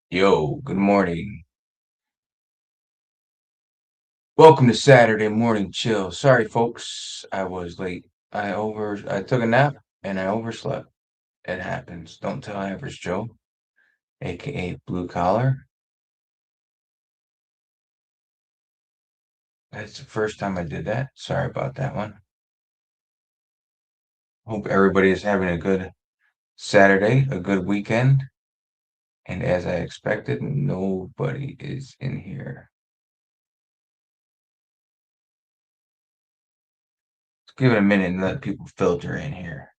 Yo, good morning. Welcome to Saturday morning chill. Sorry, folks, I was late. I took a nap and I overslept. It happens. Don't tell Average Joe, aka Blue Collar. That's the first time I did that. Sorry about that one. Hope everybody is having a good Saturday, a good weekend. And as I expected, nobody is in here. Let's give it a minute and let people filter in here.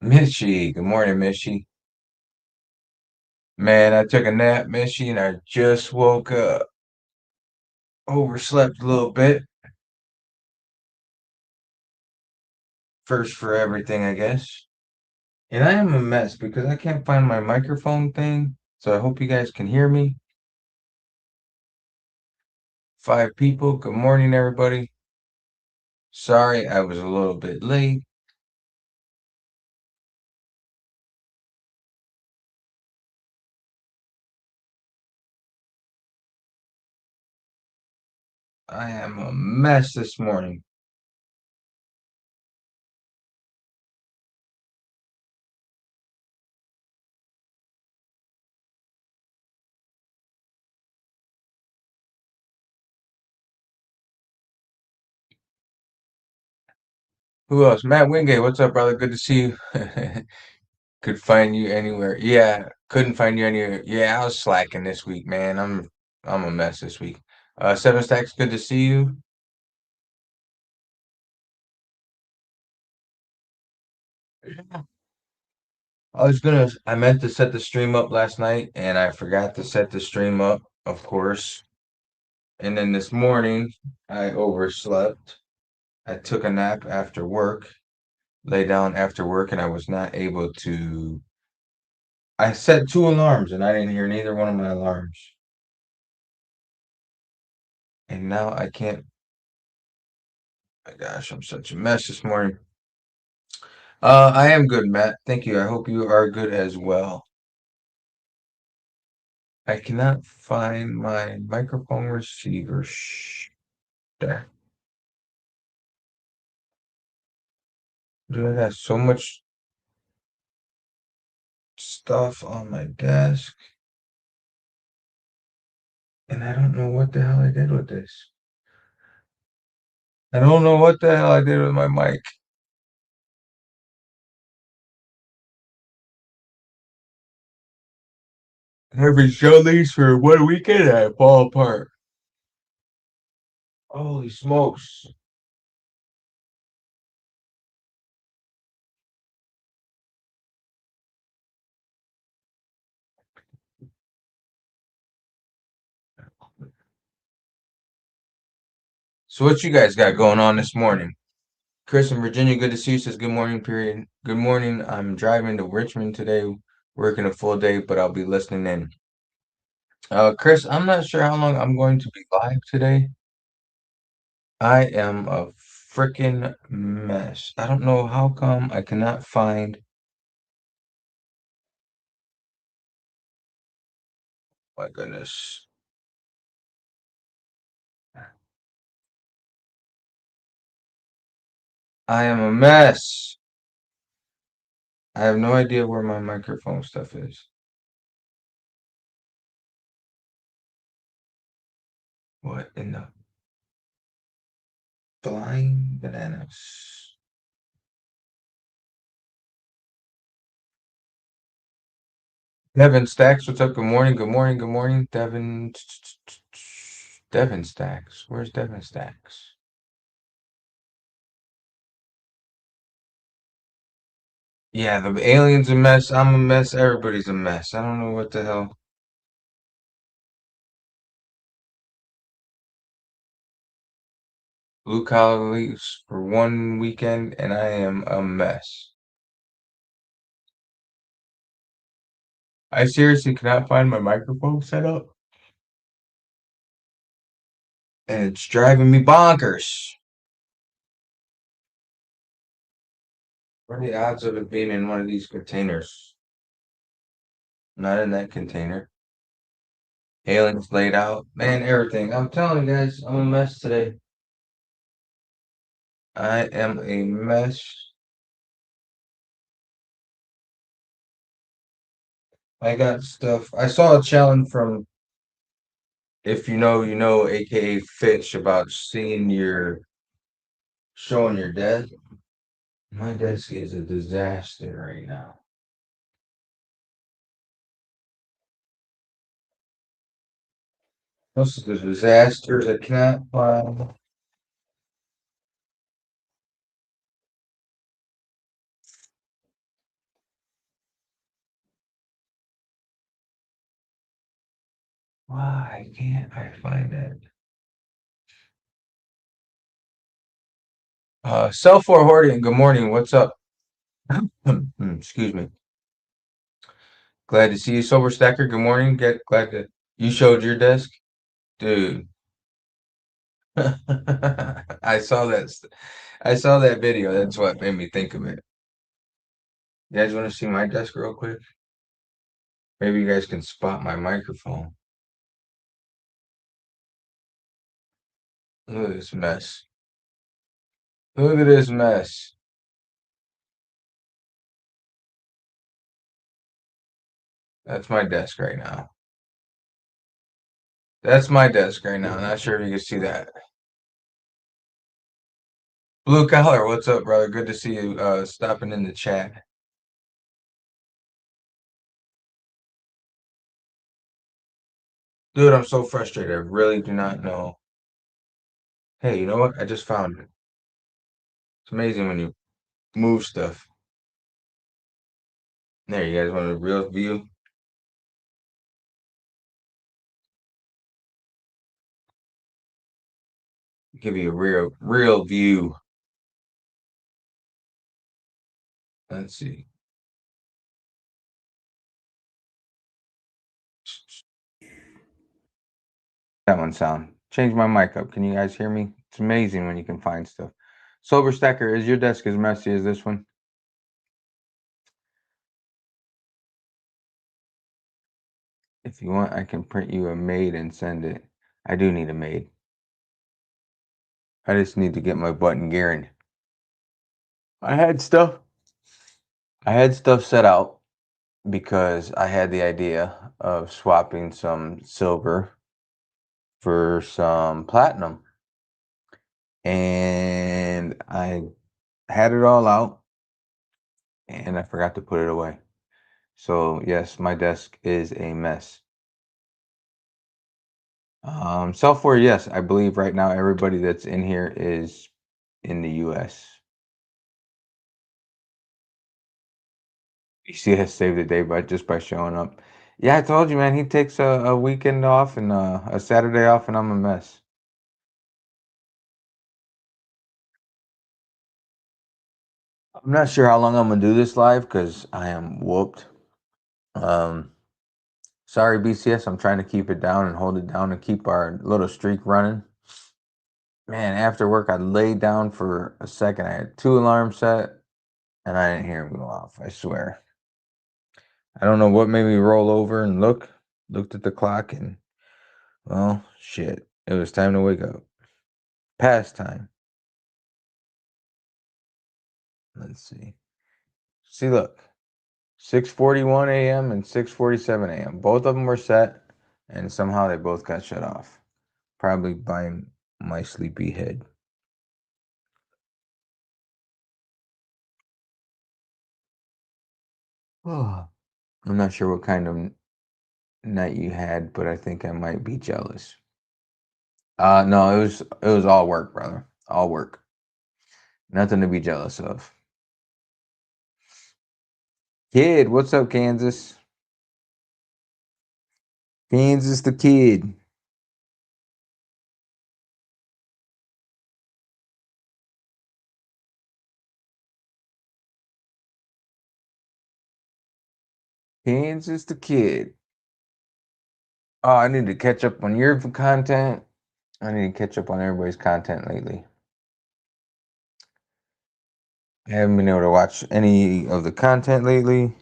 Mishy, good morning, Mishy. Man, I took a nap, Mishy, and I just woke up. Overslept a little bit. First for everything, I guess. And I am a mess because I can't find my microphone thing. So I hope you guys can hear me. 5 people. Good morning, everybody. Sorry, I was a little bit late. I am a mess this morning. Who else? Matt Wingate, what's up, brother? Good to see you. Could find you anywhere. Yeah, couldn't find you anywhere. Yeah, I was slacking this week, man. I'm a mess this week. Seven Stacks, good to see you. I meant to set the stream up last night and I forgot to set the stream up, of course. And then this morning I overslept. I took a nap after work, lay down after work, and I was not able to. I set two alarms and I didn't hear neither one of my alarms. And now I can't. My gosh, I'm such a mess this morning. I am good, Matt. Thank you. I hope you are good as well. I cannot find my microphone receiver. There. Dude, I got so much stuff on my desk, and I don't know what the hell I did with this. I don't know what the hell I did with my mic. Every show these for 1 weekend, I fall apart. Holy smokes. So what you guys got going on this morning? Chris in Virginia, good to see you. Says good morning, period. Good morning. I'm driving to Richmond today, working a full day, but I'll be listening in. Chris, I'm not sure how long I'm going to be live today. I am a freaking mess. I don't know how come I cannot find. My goodness. I am a mess. I have no idea where my microphone stuff is. What in the flying bananas? Devin Stacks, what's up? Good morning, good morning, good morning. Devin Stacks. Where's Devin Stacks? Yeah, the alien's a mess. I'm a mess. Everybody's a mess. I don't know what the hell. Blue collar leaves for one weekend, and I am a mess. I seriously cannot find my microphone set up, and it's driving me bonkers. What are the odds of it being in one of these containers? Not in that container. Aliens laid out. Man, everything. I'm telling you guys, I'm a mess today. I am a mess. I got stuff. I saw a challenge from If You Know, You Know, aka Fitch, about showing your desk. My desk is a disaster right now. Most of the disasters I cannot find. Why can't I find it? Self for hoarding. Good morning. What's up? Excuse me. Glad to see you, Sober Stacker. Good morning. Glad that you showed your desk, dude. I saw that. I saw that video. That's what made me think of it. You guys want to see my desk real quick? Maybe you guys can spot my microphone. Look at this mess. Look at this mess. That's my desk right now. That's my desk right now. Not sure if you can see that. Blue collar, what's up, brother? Good to see you stopping in the chat. Dude, I'm so frustrated. I really do not know. Hey, you know what? I just found it. It's amazing when you move stuff. There, you guys want a real view? Give you a real view. Let's see. That one sound. Change my mic up. Can you guys hear me? It's amazing when you can find stuff. Sober Stacker, is your desk as messy as this one? If you want, I can print you a maid and send it. I do need a maid. I just need to get my button gearing. I had stuff. I had stuff set out because I had the idea of swapping some silver for some platinum. And I had it all out and I forgot to put it away. So yes, my desk is a mess. Software, yes, I believe right now everybody that's in here is in the US. You see, has saved the day by showing up. Yeah, I told you, man. He takes a weekend off and a Saturday off, and I'm a mess. I'm not sure how long I'm gonna do this live because I am whooped. Um, sorry, BCS. I'm trying to keep it down and hold it down and keep our little streak running. Man, after work, I laid down for a second. I had 2 alarms set, and I didn't hear them go off. I swear. I don't know what made me roll over and looked at the clock, and well, shit. It was time to wake up. Past time. Let's see. See, look, 6:41 a.m. and 6:47 a.m. Both of them were set, and somehow they both got shut off. Probably by my sleepy head. Oh, I'm not sure what kind of night you had, but I think I might be jealous. No, it was all work, brother. All work. Nothing to be jealous of. Kid, what's up, Kansas? Kansas the kid. Kansas the kid. Oh, I need to catch up on your content. I need to catch up on everybody's content lately. I haven't been able to watch any of the content lately.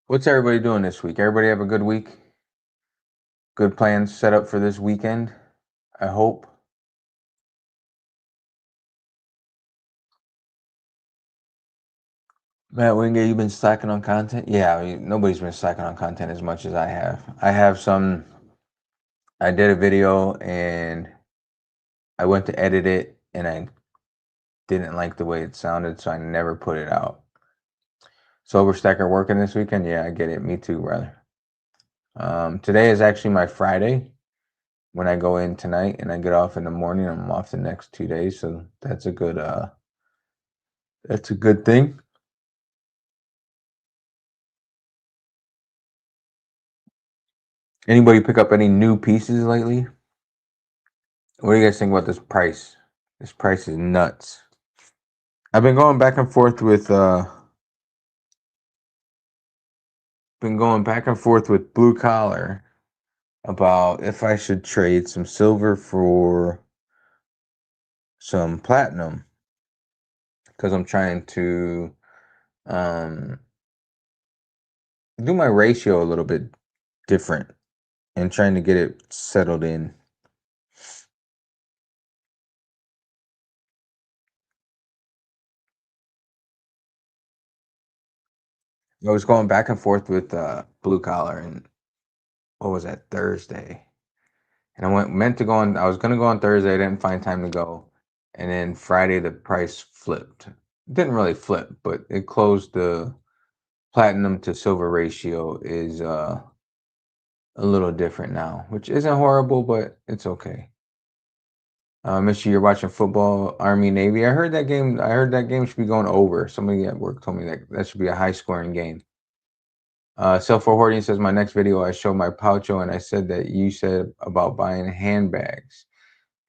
What's everybody doing this week? Everybody have a good week? Good plans set up for this weekend, I hope. Matt Wingate, you've been slacking on content? Yeah, I mean, nobody's been slacking on content as much as I have. I did a video and I went to edit it and I didn't like the way it sounded, so I never put it out. Sober Stacker working this weekend? Yeah, I get it. Me too, brother. Today is actually my Friday when I go in tonight and I get off in the morning. I'm off the next 2 days, so that's a good thing. Anybody pick up any new pieces lately? What do you guys think about this price? This price is nuts. I've been going back and forth with Blue Collar about if I should trade some silver for some platinum because I'm trying to um, do my ratio a little bit different and trying to get it settled in. I was going back and forth with Blue Collar, and what was that, Thursday? And I was gonna go on Thursday. I didn't find time to go, and then Friday the price flipped. It didn't really flip, but it closed. The platinum to silver ratio is a little different now, which isn't horrible, but it's okay. Mister, you're watching football, Army, Navy. I heard that game. I heard that game should be going over. Somebody at work told me that should be a high scoring game. Self for Hoarding says my next video I show my poucho and I said that you said about buying handbags.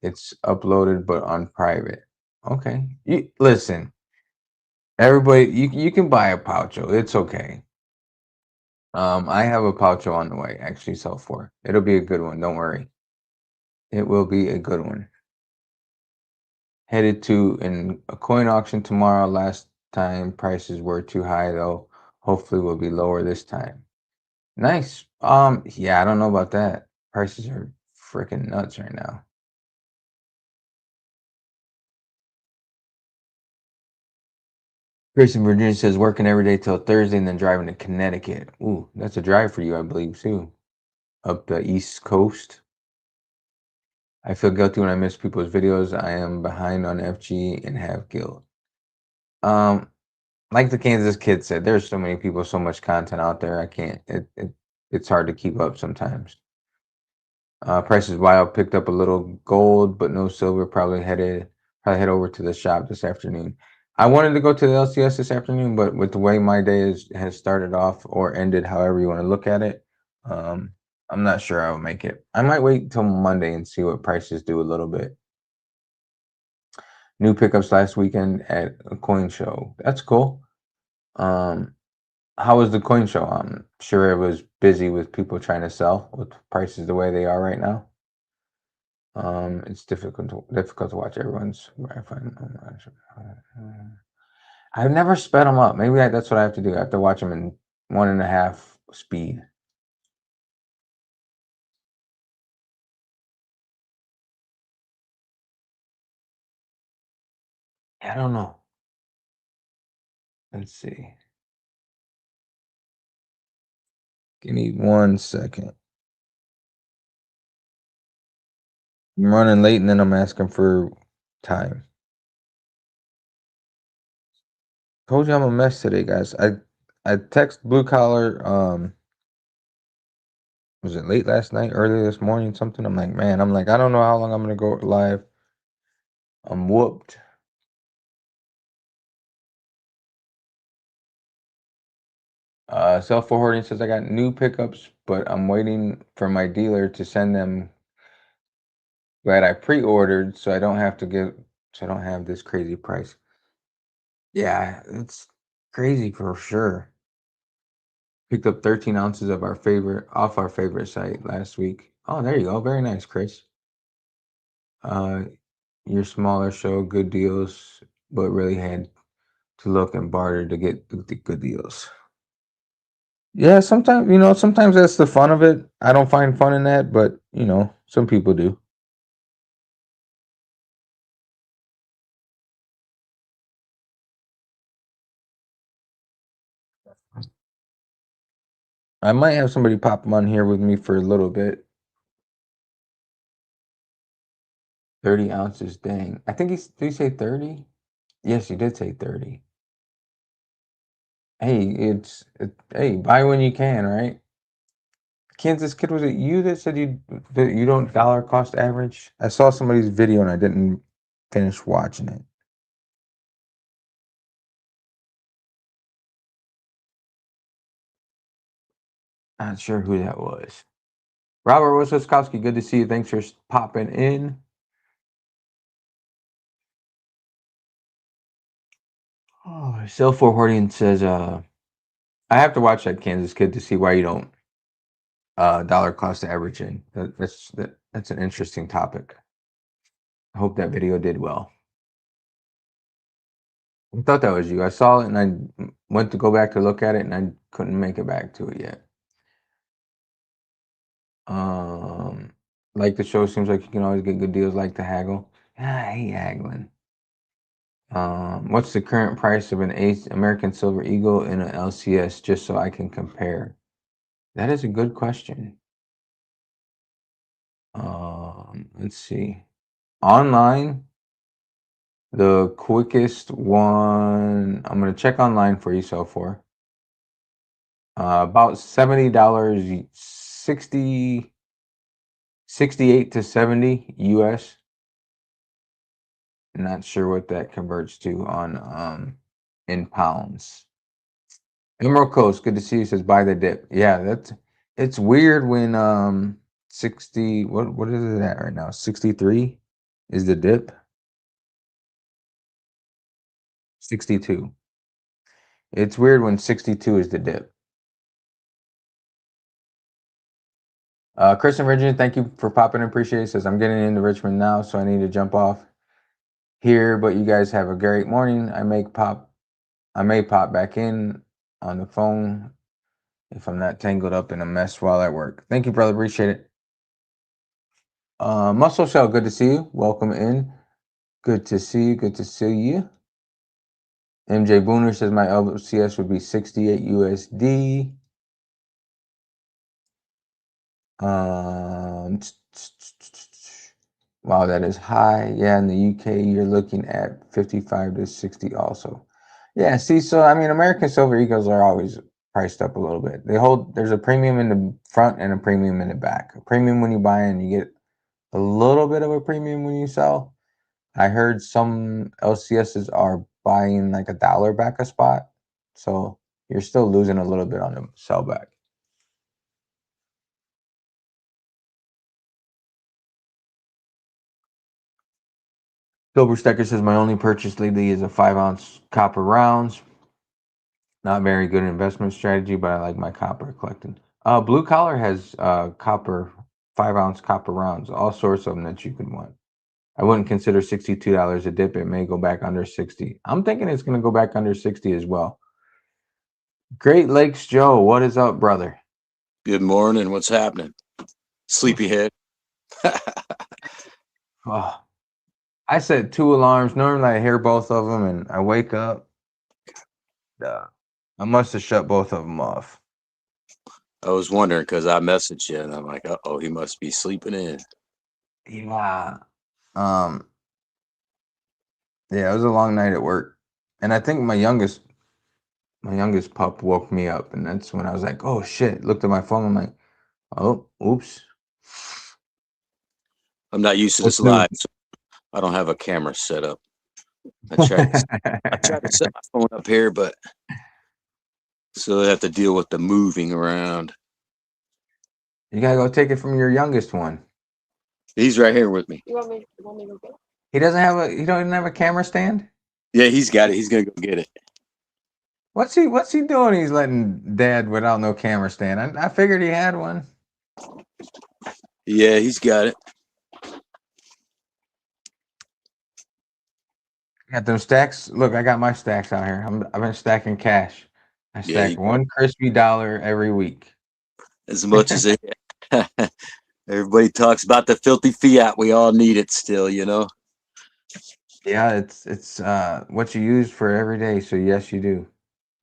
It's uploaded but on private. Okay. Listen, everybody, you can buy a poucho. It's okay. I have a poucho on the way, actually, Self for. It'll be a good one. Don't worry. It will be a good one. Headed to a coin auction tomorrow. Last time prices were too high though. Hopefully will be lower this time. Nice. Yeah, I don't know about that. Prices are freaking nuts right now. Chris in Virginia says working every day till Thursday and then driving to Connecticut. Ooh, that's a drive for you, I believe, too. Up the East Coast. I feel guilty when I miss people's videos. I am behind on FG and have guilt. Um, like the Kansas kid said, there's so many people, so much content out there. I can't. It's hard to keep up sometimes. Prices Wild picked up a little gold, but no silver. Probably head over to the shop this afternoon. I wanted to go to the LCS this afternoon, but with the way my day has started off or ended, however you want to look at it, I'm not sure I'll make it. I might wait till Monday and see what prices do a little bit. New pickups last weekend at a coin show. That's cool. How was the coin show? I'm sure it was busy with people trying to sell with prices the way they are right now. It's difficult to watch everyone's. I've never sped them up. Maybe that's what I have to do. I have to watch them in 1.5 speed. I don't know. Let's see. Give me 1 second. I'm running late and then I'm asking for time. Told you I'm a mess today, guys. I text Blue Collar. Was it late last night, early this morning, something? I'm like, man, I don't know how long I'm gonna go live. I'm whooped. Self forwarding says I got new pickups, but I'm waiting for my dealer to send them. Glad I pre-ordered, so I don't have to so I don't have this crazy price. Yeah, it's crazy for sure. Picked up 13 ounces of off our favorite site last week. Oh, there you go. Very nice, Chris. Your smaller show, good deals, but really had to look and barter to get the good deals. Yeah, sometimes that's the fun of it. I don't find fun in that, but some people do. I might have somebody pop them on here with me for a little bit. 30 ounces, dang. I think did he say 30? Yes, he did say 30. Hey, hey, buy when you can, right? Kansas Kid, was it you that said that you don't dollar cost average? I saw somebody's video and I didn't finish watching it. Not sure who that was. Robert Wosowski, good to see you. Thanks for popping in. Oh, Self Forwarding says, I have to watch that Kansas Kid to see why you don't dollar cost averaging. That's an interesting topic. I hope that video did well. I thought that was you. I saw it and I went to go back to look at it and I couldn't make it back to it yet. Like the show, seems like you can always get good deals like the haggle. Yeah, I hate haggling. What's the current price of an American Silver Eagle in an LCS just so I can compare? That is a good question. Let's see. Online, the quickest one, I'm gonna check online for you, so for about $70, 68 to 70 US. Not sure what that converts to on in pounds. Emerald Coast, good to see you. Says buy the dip. Yeah, it's weird when 60, what is it at right now? 63 is the dip. 62. It's weird when 62 is the dip. Chris and Virginia, thank you for popping. Appreciate it. Says I'm getting into Richmond now, so I need to jump off here. But you guys have a great morning. I may pop back in on the phone if I'm not tangled up in a mess while at work. Thank you, brother. Appreciate it. Muscle Shell, good to see you. Welcome in. Good to see you. Good to see you. MJ Booner says my LCS would be 68 USD. Wow, that is high. Yeah, in the UK, you're looking at 55 to 60 also. Yeah, see, so I mean, American Silver Eagles are always priced up a little bit. There's a premium in the front and a premium in the back. A premium when you buy and you get a little bit of a premium when you sell. I heard some LCSs are buying like $1 back a spot. So you're still losing a little bit on the sell back. Silver Stecker says my only purchase lately is a 5-ounce copper rounds. Not very good investment strategy, but I like my copper collecting. Blue Collar has copper 5-ounce copper rounds, all sorts of them that you could want. I wouldn't consider $62 a dip. It may go back under 60. I'm thinking it's going to go back under 60 as well. Great Lakes Joe, what is up, brother? Good morning. What's happening? Sleepyhead. Oh, I set 2 alarms. Normally I hear both of them and I wake up. I must have shut both of them off. I was wondering because I messaged you and I'm like, oh, he must be sleeping in. Yeah. Yeah, it was a long night at work. And I think my youngest my youngest pup woke me up, and that's when I was like, "Oh shit!" Looked at my phone. I'm like, "Oh, oops." I'm not used to What's this new? live, so I don't have a camera set up. I tried to set my phone up here, but so I have to deal with the moving around. You gotta go take it from your youngest one. He's right here with me. You want me to go get it? He doesn't have a. He don't have a camera stand. Yeah, he's got it. He's gonna go get it. What's he doing? He's letting Dad without no camera stand. I figured he had one. Yeah, he's got it. Got them stacks. Look, I got my stacks out here. I've been stacking cash. I Yeah, stack one crispy dollar every week. as much as it. Everybody talks about the filthy fiat. We all need it still, you know. Yeah, it's what you use for every day. So yes, you do.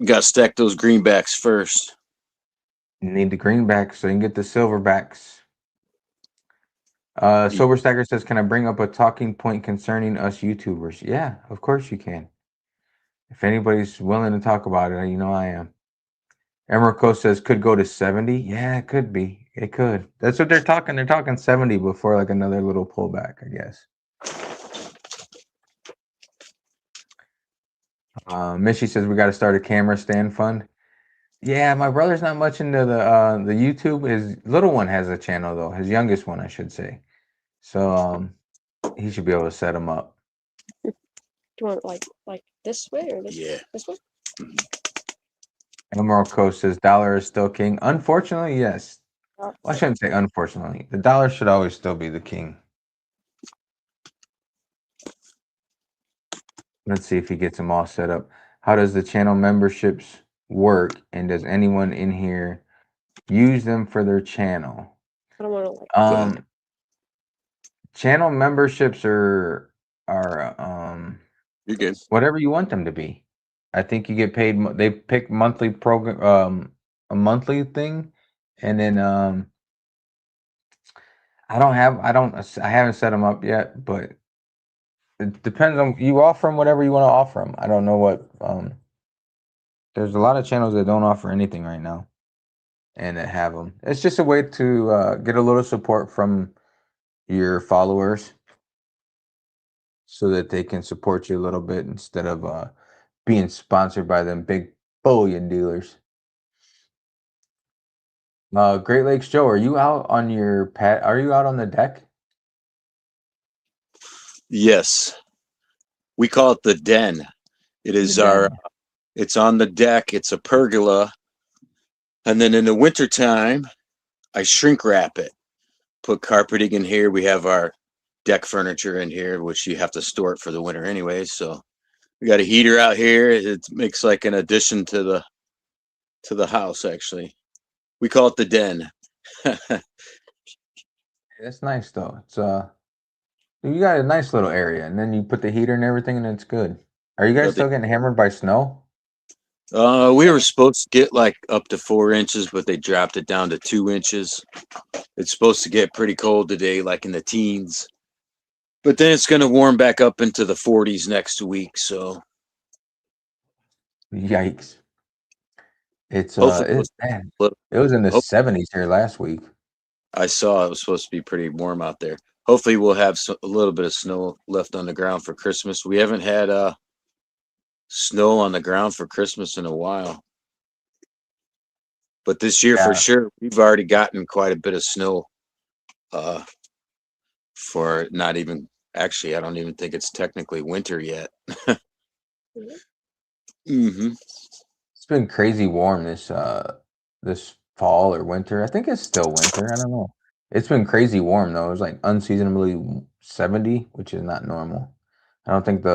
Got to stack those greenbacks first. You need the greenbacks so you can get the silverbacks. Sober Stacker says, "Can I bring up a talking point concerning us YouTubers?" Yeah, of course you can. If anybody's willing to talk about it, you know I am. Emerico says, "Could go to 70." Yeah, it could be. It could. That's what they're talking. They're talking 70 before like another little pullback, I guess. Mishy says we got to start a camera stand fund. Yeah, my brother's not much into the YouTube. His little one has a channel though. His youngest one, I should say. So he should be able to set him up. Do you want it like this way or this way? Emerald Coast says dollar is still king. Unfortunately, yes. Uh, Well, I shouldn't say unfortunately. The dollar should always still be the king. Let's see if he gets them all set up. How does the channel memberships work? And does anyone in here use them for their channel? I don't want to like. Channel memberships are You're good. whatever you want them to be. I think you get paid. They pick monthly program, a monthly thing, and then I haven't set them up yet, but it depends on you offer them whatever you want to offer them. I don't know what there's a lot of channels that don't offer anything right now, and that have them. It's just a way to get a little support from your followers, so that they can support you a little bit instead of being sponsored by them big bullion dealers. Great Lakes Joe, are you out on your pad? Are you out on the deck? Yes, we call it the den. It is Den. It's on the deck. It's a pergola, and then in the wintertime, I shrink wrap it. Put carpeting in here. We have our deck furniture in here, which you have to store it for the winter anyway. So we got a heater out here. It makes like an addition to the house. Actually, we call it the den. That's nice though. It's you got a nice little area, and then you put the heater and everything, and it's good. Are you guys still getting hammered by snow? We were supposed to get like up to 4 inches, but they dropped it down to 2 inches. It's supposed to get pretty cold today, like in the teens. But then it's going to warm back up into the 40s next week. So, Yikes! It's hopefully, it's bad. It was in the 70s here last week. I saw it was supposed to be pretty warm out there. Hopefully, we'll have a little bit of snow left on the ground for Christmas. We haven't had snow on the ground for Christmas in a while. But this year, for sure, we've already gotten quite a bit of snow. For not even actually, I don't even think it's technically winter yet. It's been crazy warm this fall or winter. I think it's still winter. I don't know. It's been crazy warm though. It was like unseasonably 70, which is not normal. I don't think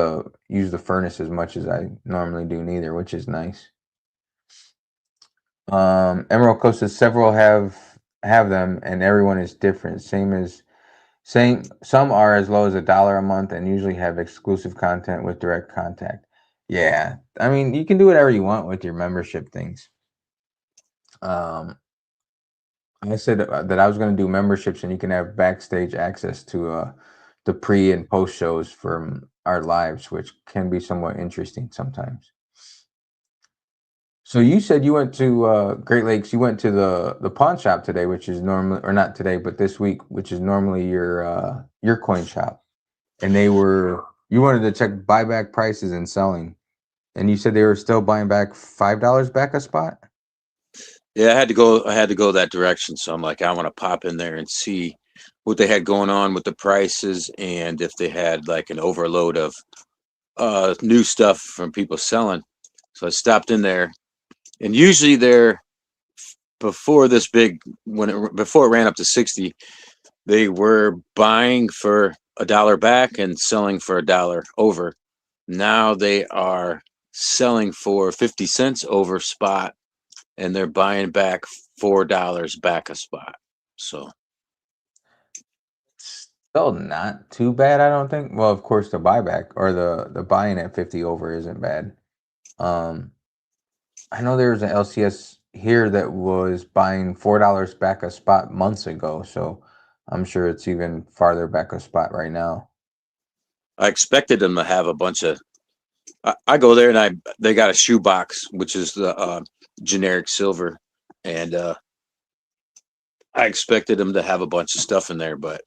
use the furnace as much as I normally do neither, which is nice. Emerald Coast says several have them, and everyone is different. Some are as low as $1 a month and usually have exclusive content with direct contact. Yeah, I mean you can do whatever you want with your membership things. I said that I was going to do memberships, and you can have backstage access to the pre and post shows from our lives, which can be somewhat interesting sometimes. So you said you went to Great Lakes. You went to the pawn shop today, which is normally, or not today, but this week, which is normally your coin shop. And you wanted to check buyback prices and selling, and you said they were still buying back $5 back a spot. Yeah, I had to go that direction. So I'm like, I want to pop in there and see what they had going on with the prices and if they had like an overload of new stuff from people selling. So I stopped in there, and usually they're before this big before it ran up to 60, they were buying for $1 back and selling for $1 over. Now they are selling for 50 cents over spot, and they're buying back $4 back a spot. So Still not too bad, I don't think. Well, of course, the buyback or the buying at 50 over isn't bad. Um, I know there was an LCS here that was buying $4 back a spot months ago, so I'm sure it's even farther back a spot right now. I expected them to have a bunch of. I go there and they got a shoebox, which is the generic silver, and I expected them to have a bunch of stuff in there, but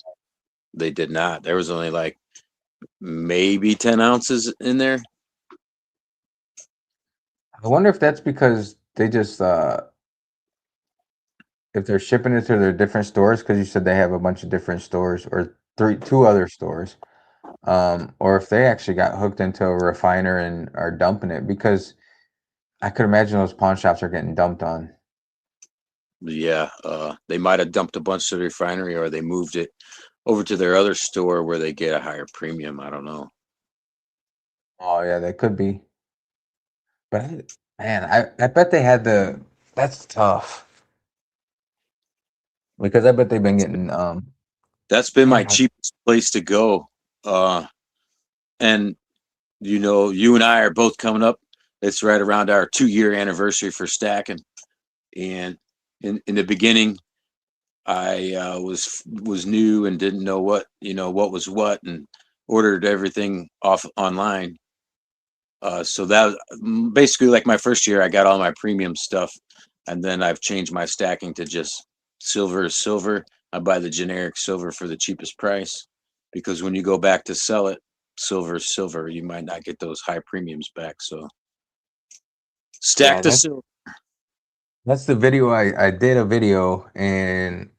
they did not. There was only like maybe 10 ounces in there. I wonder if that's because they just if they're shipping it to their different stores, because you said they have a bunch of different stores or two other stores, or if they actually got hooked into a refiner and are dumping it, because I could imagine those pawn shops are getting dumped on. Yeah, they might have dumped a bunch to the refinery, or they moved it over to their other store where they get a higher premium. I don't know. Oh yeah, they could be. But man, I bet they had the. That's tough because I bet they've been getting That's been my man. cheapest place to go. And you and I are both coming up. It's right around our 2-year anniversary for stacking. And in the beginning, I was new and didn't know what was what, and ordered everything off online. So that basically, like my first year, I got all my premium stuff, and then I've changed my stacking to just silver is silver. I buy the generic silver for the cheapest price, because when you go back to sell it, silver is silver. You might not get those high premiums back. So stack Yeah, the silver. that's the video. I did a video and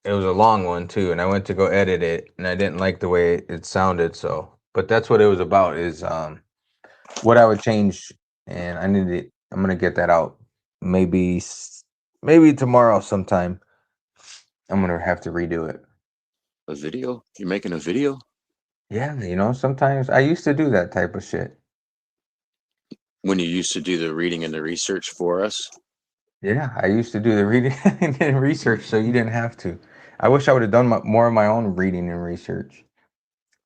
it was a long one too, and I went to go edit it and I didn't like the way it sounded. So, but that's what it was about is what I would change, and I'm gonna get that out maybe tomorrow sometime. I'm gonna have to redo it. A video? You're making a video? Yeah, sometimes I used to do that type of shit. When you used to do the reading and the research for us? Yeah, I used to do the reading and research, so you didn't have to. I wish I would have done more of my own reading and research.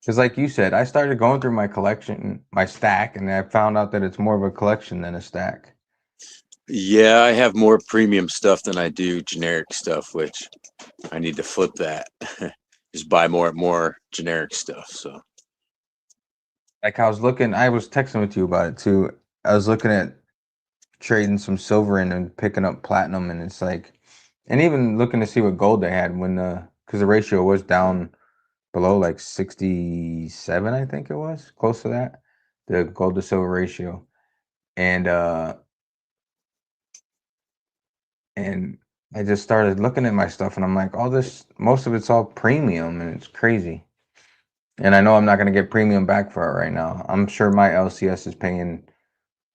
Because, like you said, I started going through my collection, my stack, and I found out that it's more of a collection than a stack. Yeah, I have more premium stuff than I do generic stuff, which I need to flip that. Just buy more generic stuff. So Like I was texting with you about it too. I was looking at trading some silver in and picking up platinum, and it's like, and even looking to see what gold they had because the ratio was down below like 67, I think it was close to that, the gold to silver ratio, and and I just started looking at my stuff, and I'm like, most of it's all premium, and it's crazy. And I know I'm not gonna get premium back for it right now. I'm sure my LCS is paying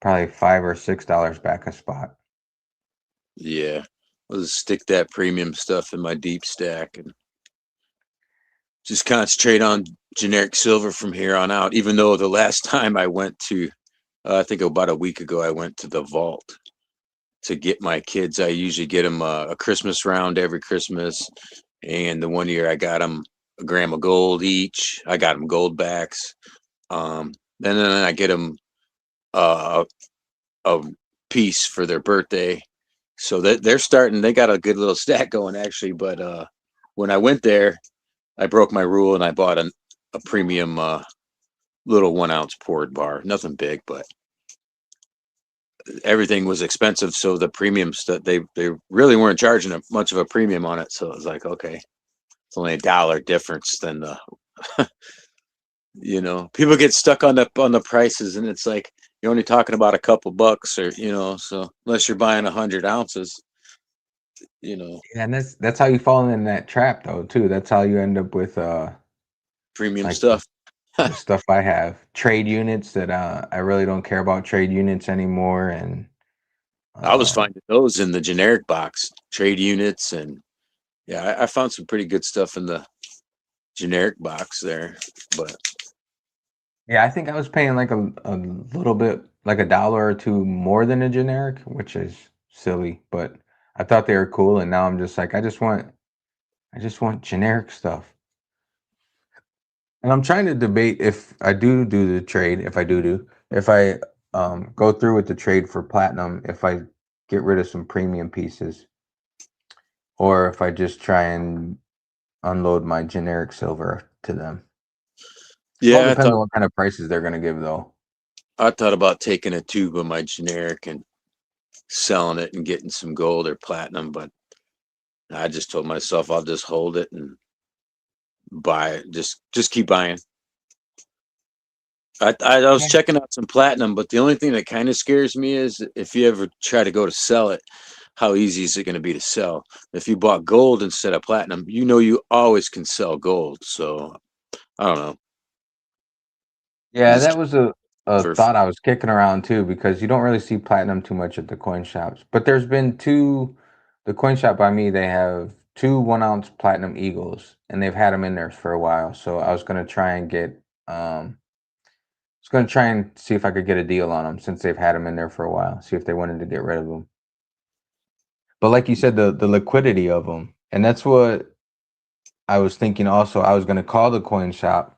probably $5 or $6 back a spot. yeah, I'll just stick that premium stuff in my deep stack and just concentrate on generic silver from here on out. Even though the last time I went to, I think about a week ago, I went to the vault to get my kids. I usually get them a Christmas round every Christmas, and the one year I got them a gram of gold each. I got them gold backs. And then I get them uh, a piece for their birthday. So that they're starting. They got a good little stack going actually. But when I went there, I broke my rule and I bought a premium little 1 ounce poured bar. Nothing big, but everything was expensive, so the premium stuff they really weren't charging much of a premium on it. So it was like, okay, it's only $1 difference than the people get stuck on the prices, and it's like you're only talking about a couple bucks, or so unless you're buying 100 ounces, Yeah, and that's how you fall in that trap though too. That's how you end up with premium like stuff. the stuff I have. Trade units that I really don't care about trade units anymore, and I was uh finding those in the generic box, trade units, and yeah, I found some pretty good stuff in the generic box there. But yeah, I think I was paying like a little bit like $1 or $2 more than a generic, which is silly, but I thought they were cool, and now I'm just like I just want generic stuff. And I'm trying to debate if I do the trade, if I go through with the trade for platinum, if I get rid of some premium pieces, or if I just try and unload my generic silver to them. All yeah, depends on what kind of prices they're gonna give though. I thought about taking a tube of my generic and selling it and getting some gold or platinum, but I just told myself I'll just hold it and buy it. Just keep buying. I was Yeah. checking out some platinum, but the only thing that kind of scares me is if you ever try to go to sell it, how easy is it going to be to sell? If you bought gold instead of platinum, you always can sell gold. So I don't know. Yeah, Just that was a for thought I was kicking around too, because you don't really see platinum too much at the coin shops. But there's been the coin shop by me, they have 2 1 ounce platinum eagles, and they've had them in there for a while. So I was gonna try and see if I could get a deal on them since they've had them in there for a while. See if they wanted to get rid of them. But like you said, the liquidity of them, and that's what I was thinking. Also, I was gonna call the coin shop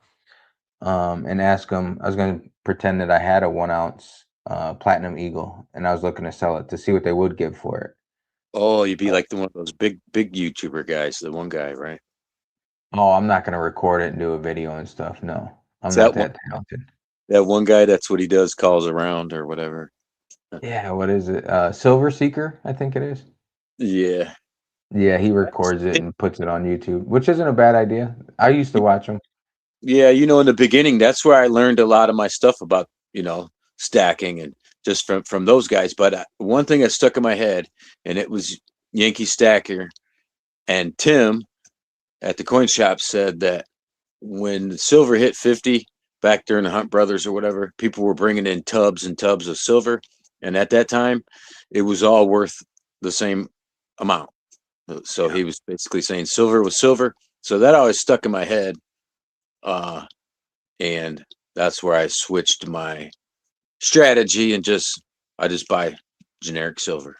and ask them. I was going to pretend that I had a 1 ounce platinum eagle, and I was looking to sell it to see what they would give for it. oh, you'd be like the one of those big YouTuber guys, the one guy, right? Oh, I'm not going to record it and do a video and stuff. No, I'm It's not that one that talented. that one guy. That's what he does. Calls around or whatever. Yeah, what is it? Silver Seeker, I think it is. Yeah. Yeah, he I just records it think- and puts it on YouTube, which isn't a bad idea. I used to watch him. Yeah, in the beginning, that's where I learned a lot of my stuff about, stacking and just from those guys. But one thing that stuck in my head, and it was Yankee Stacker and Tim at the coin shop said that when silver hit 50 back during the Hunt Brothers or whatever, people were bringing in tubs and tubs of silver. And at that time, it was all worth the same amount. So Yeah. he was basically saying silver was silver. So that always stuck in my head. And that's where I switched my strategy and I just buy generic silver.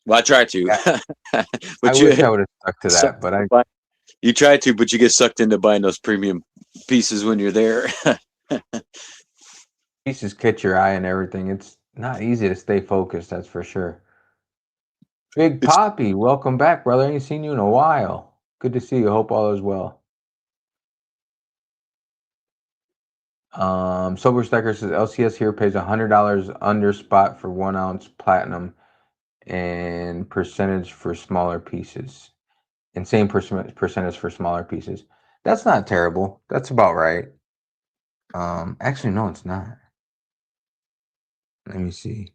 Well, I try to, Yeah, I but wish I would have stuck to that, sucked but into you try to, but you get sucked into buying those premium pieces when you're there. pieces catch your eye and everything. It's not easy to stay focused, that's for sure. Big It's Poppy, welcome back, brother. Ain't seen you in a while. Good to see you. Hope all is well. Sober Stacker says LCS here pays $100 under spot for 1 ounce platinum and percentage for smaller pieces. And same percentage for smaller pieces. That's not terrible. That's about right. Actually, no, it's not. Let me see.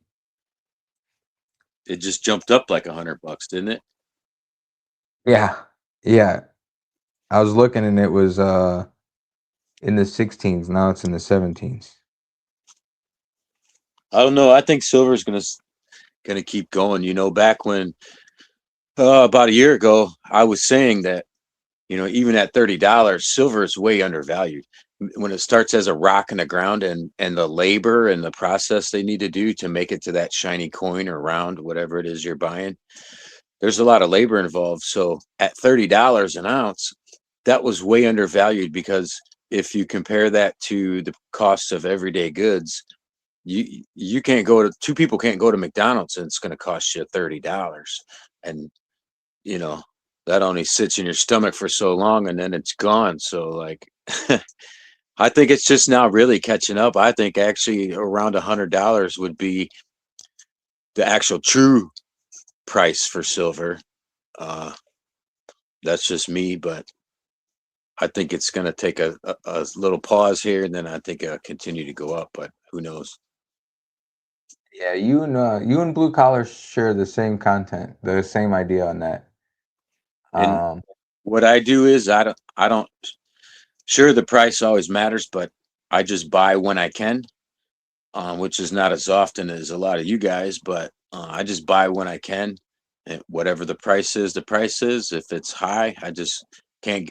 it just jumped up like $100, didn't it? Yeah, yeah. I was looking and it was in the 16s. Now it's in the 17s. I don't know. I think silver is gonna keep going. Back when about a year ago, I was saying that even at $30, silver is way undervalued. When it starts as a rock in the ground and the labor and the process they need to do to make it to that shiny coin or round, whatever it is you're buying, there's a lot of labor involved. So at $30 an ounce, that was way undervalued because if you compare that to the cost of everyday goods, you can't go to two people can't go to McDonald's and it's going to cost you $30. And you know, that only sits in your stomach for so long and then it's gone. So like I think it's just now really catching up. I think actually around $100 would be the actual true price for silver. Uh, that's just me, but I think it's going to take a little pause here, and then I think it'll continue to go up. But who knows? Yeah, you and blue collar share the same content, the same idea on that. And Um, what I do is I don't. Sure, the price always matters, but I just buy when I can, which is not as often as a lot of you guys. But I just buy when I can, and whatever the price is, the price is. If it's high, I just can't.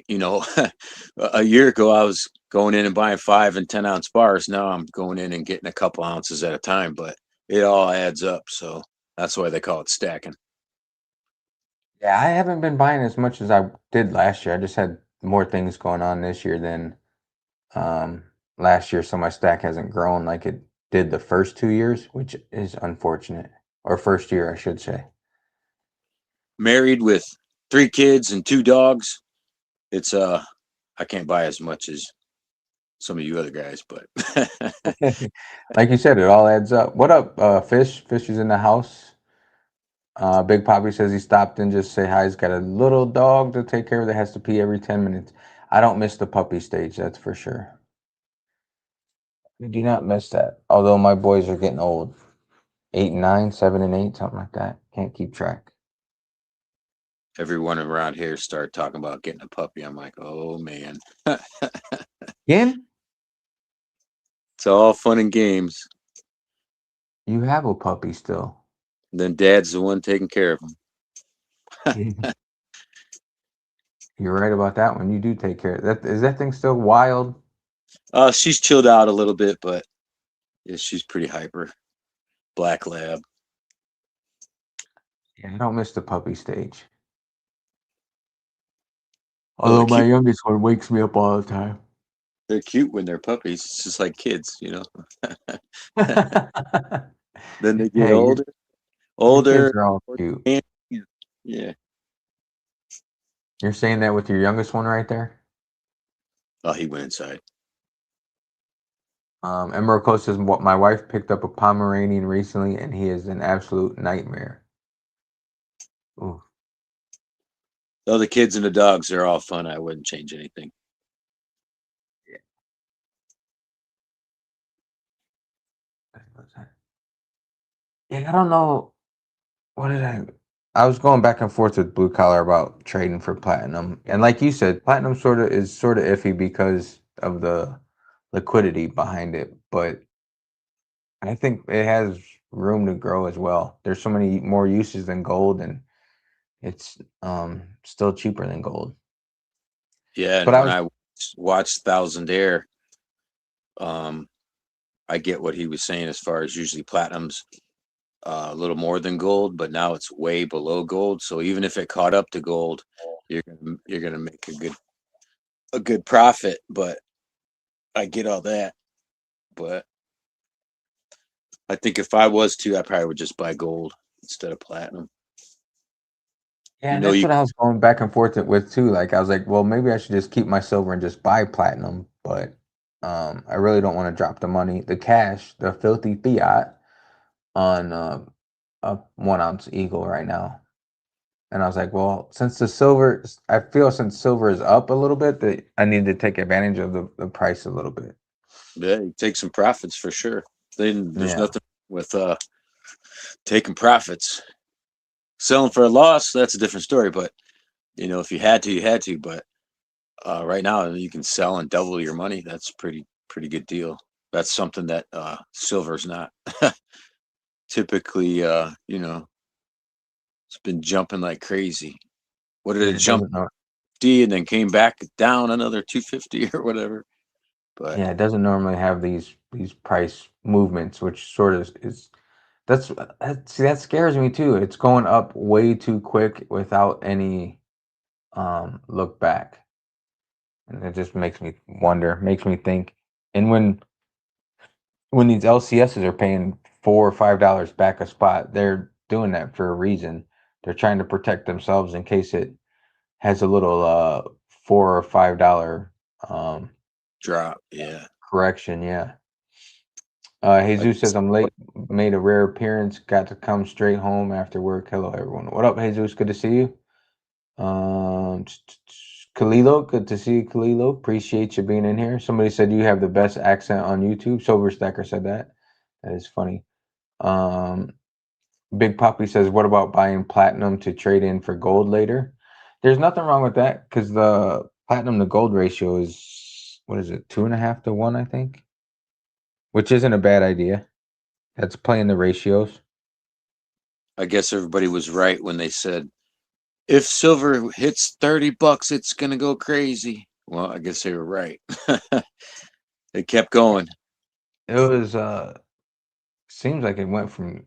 A year ago I was going in and buying 5 and 10 ounce bars. Now I'm going in and getting a couple ounces at a time, but it all adds up. So that's why they call it stacking. yeah, I haven't been buying as much as I did last year. I just had more things going on this year than um, last year, so my stack hasn't grown like it did the first 2 years, which is unfortunate. Or first year, I should say. Married with 3 kids and 2 dogs. It's I can't buy as much as some of you other guys, but Like you said, it all adds up. What up, Fish? Fish is in the house. Big Poppy says he stopped in just to say hi. He's got a little dog to take care of that has to pee every 10 minutes. I don't miss the puppy stage, that's for sure. I do not miss that. Although my boys are getting old. 8 and 9, 7 and 8, something like that. Can't keep track. everyone around here started talking about getting a puppy. I'm like, oh man. Again? It's all fun and games. You have a puppy still. And then dad's the one taking care of them. You're right about that one. You do take care of that. Is that thing still wild? She's chilled out a little bit, but yeah, she's pretty hyper. Black lab. Yeah, I don't miss the puppy stage. Well, they're Although my cute. youngest one wakes me up all the time. They're cute when they're puppies. It's just like kids, you know. Then they get Hey, your kids older. are all cute. Yeah. You're saying that with your youngest one right there? Oh, he went inside. Emerald Coast says what my wife picked up a Pomeranian recently and he is an absolute nightmare. Ooh. Oh, the kids and the dogs are all fun. I wouldn't change anything. Yeah, I don't know. What did I was going back and forth with Blue Collar about trading for platinum. And like you said, platinum sort of iffy because of the liquidity behind it, but I think it has room to grow as well. There's so many more uses than gold and it's still cheaper than gold. Yeah, But and I when was I watched Thousandaire, um, I get what he was saying as far as usually platinum's a little more than gold, but now it's way below gold. So even if it caught up to gold, you're gonna make a good profit. But I get all that. But I think if I was to, I probably would just buy gold instead of platinum. Yeah, You and know, that's you what I was going back and forth with too. Like I was like, well, maybe I should just keep my silver and just buy platinum, but I really don't want to drop the money, the cash, the filthy fiat on a 1 ounce eagle right now. And I was like, well, since the silver, I feel since silver is up a little bit, that I need to take advantage of the price a little bit. yeah, you take some profits for sure. Then there's Yeah. nothing with taking profits. Selling for a loss, that's a different story. But if you had to, you had to. But right now, you can sell and double your money. That's pretty good deal. That's something that silver's not. Typically, it's been jumping like crazy. What did Yeah, it it jump doesn't know. 50 and then came back down another 250 or whatever? But Yeah, it doesn't normally have these price movements, which sort of is see that scares me too. It's going up way too quick without any look back. And it just makes me wonder, makes me think. And when these LCSs are paying $4 or $5 back a spot, they're doing that for a reason. They're trying to protect themselves in case it has a little $4 or $5 um drop. Yeah. correction. Yeah. Jesus says I'm late. Made a rare appearance. Got to come straight home after work. Hello, everyone. What up, Jesus? Good to see you. Kalilo, good to see you, Kalilo. Appreciate you being in here. Somebody said you have the best accent on YouTube. Sober Stacker said that. That is funny. Big Poppy says, what about buying platinum to trade in for gold later? There's nothing wrong with that because the platinum to gold ratio is, what is it, 2.5 to 1, I think, which isn't a bad idea. That's playing the ratios. I guess everybody was right when they said if silver hits $30, it's gonna go crazy. Well, I guess they were right. It kept going. It was seems like it went from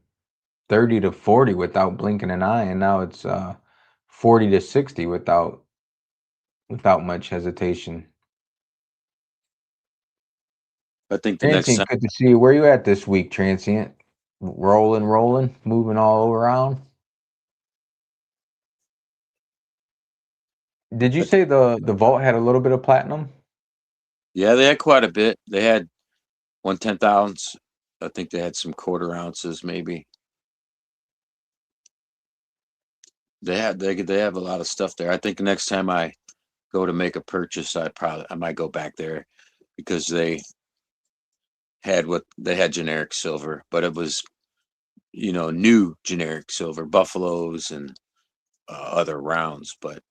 30 to 40 without blinking an eye, and now it's 40 to 60 without much hesitation. I think the next Transient, time, good to see you. Where you at this week, Transient? Rolling, moving all around. Did you say the vault had a little bit of platinum? yeah, they had quite a bit. They had 1/10 ounce. I think they had some quarter ounces, maybe. They have a lot of stuff there. I think the next time I go to make a purchase, I might go back there because they had generic silver, but it was new generic silver, buffaloes and other rounds, but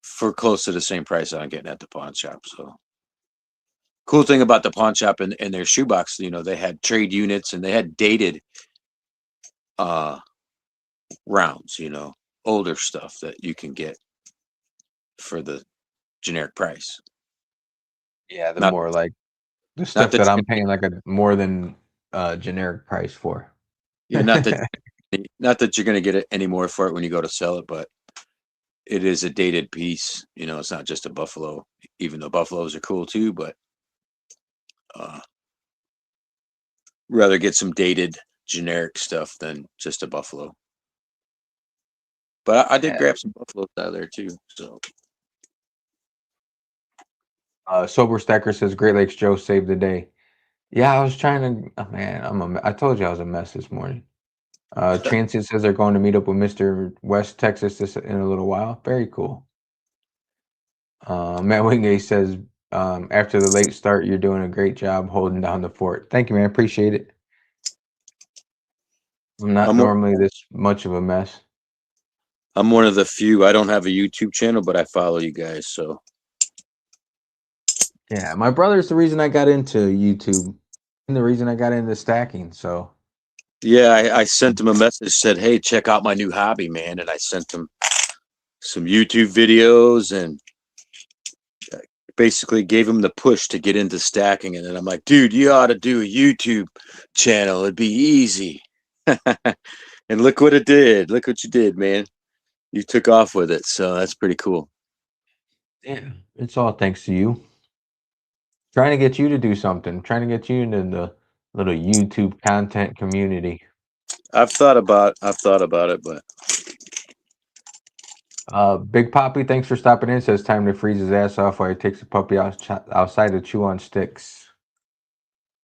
for close to the same price I'm getting at the pawn shop. So cool thing about the pawn shop and their shoebox, they had trade units and they had dated rounds, older stuff that you can get for the generic price. Yeah, the Not more like the not stuff that that you I'm can, paying like a more than generic price for. yeah, not that you're going to get it any more for it when you go to sell it, but it is a dated piece. It's not just a buffalo, even though buffaloes are cool too, but rather get some dated generic stuff than just a buffalo. But I did Yeah. grab some buffaloes out of there too. So Sober Stacker says Great Lakes Joe saved the day. Yeah, I was trying to. Oh, man, I told you I was a mess this morning. Transient says they're going to meet up with Mr. West Texas in a little while. Very cool. Matt Wingate says after the late start, you're doing a great job holding down the fort. Thank you, man. Appreciate it. I'm not I'm normally this much of a mess. I'm one of the few. I don't have a YouTube channel, but I follow you guys. So Yeah, my brother's the reason I got into YouTube and the reason I got into stacking. So yeah, I sent him a message, said, "Hey, check out my new hobby, man," and I sent him some YouTube videos and basically gave him the push to get into stacking. And then I'm like, dude, you ought to do a YouTube channel. It'd be easy. And look what it did. Look what you did, man. You took off with it. So that's pretty cool. yeah, it's all thanks to you. Trying to get you to do something. Trying to get you into the little YouTube content community. I've thought about it, but Big Poppy, thanks for stopping in. Says time to freeze his ass off while he takes the puppy outside to chew on sticks.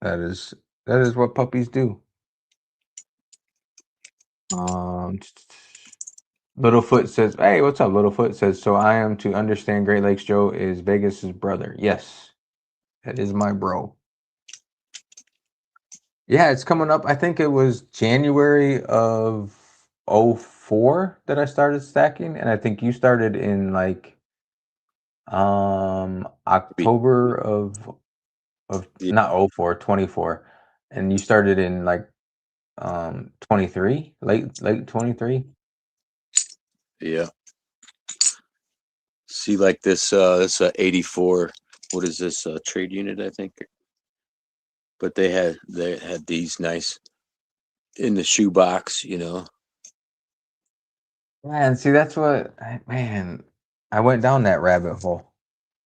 That is what puppies do. Littlefoot says, "Hey, what's up?" Littlefoot says, "So I am to understand Great Lakes Joe is Vegas's brother." Yes, that is my bro. Yeah, it's coming up. I think it was January of '04 that I started stacking, and I think you started in like October of yeah, not '04, '24, and you started in like 23, late 23. yeah. See, like this 84. What is this trade unit? I think, but they had these nice in the shoebox. Man, see, that's what, man, I went down that rabbit hole.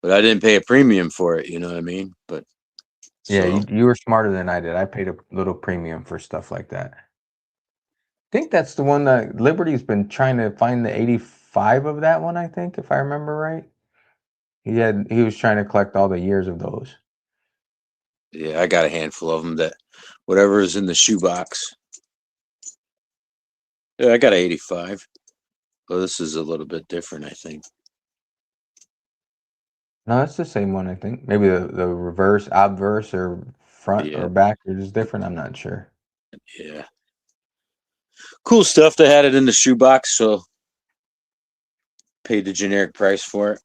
But I didn't pay a premium for it. You know what I mean? But Yeah, so you were smarter than I did. I paid a little premium for stuff like that. I think that's the one that Liberty's been trying to find the 85 of that one, I think, if I remember right. He was trying to collect all the years of those. Yeah, I got a handful of them that whatever is in the shoebox. Yeah, I got a 85. Well, this is a little bit different, I think. No, it's the same one, I think. Maybe the reverse, obverse, or front Yeah, or back is different. I'm not sure. yeah. Cool stuff. They had it in the shoebox, so paid the generic price for it.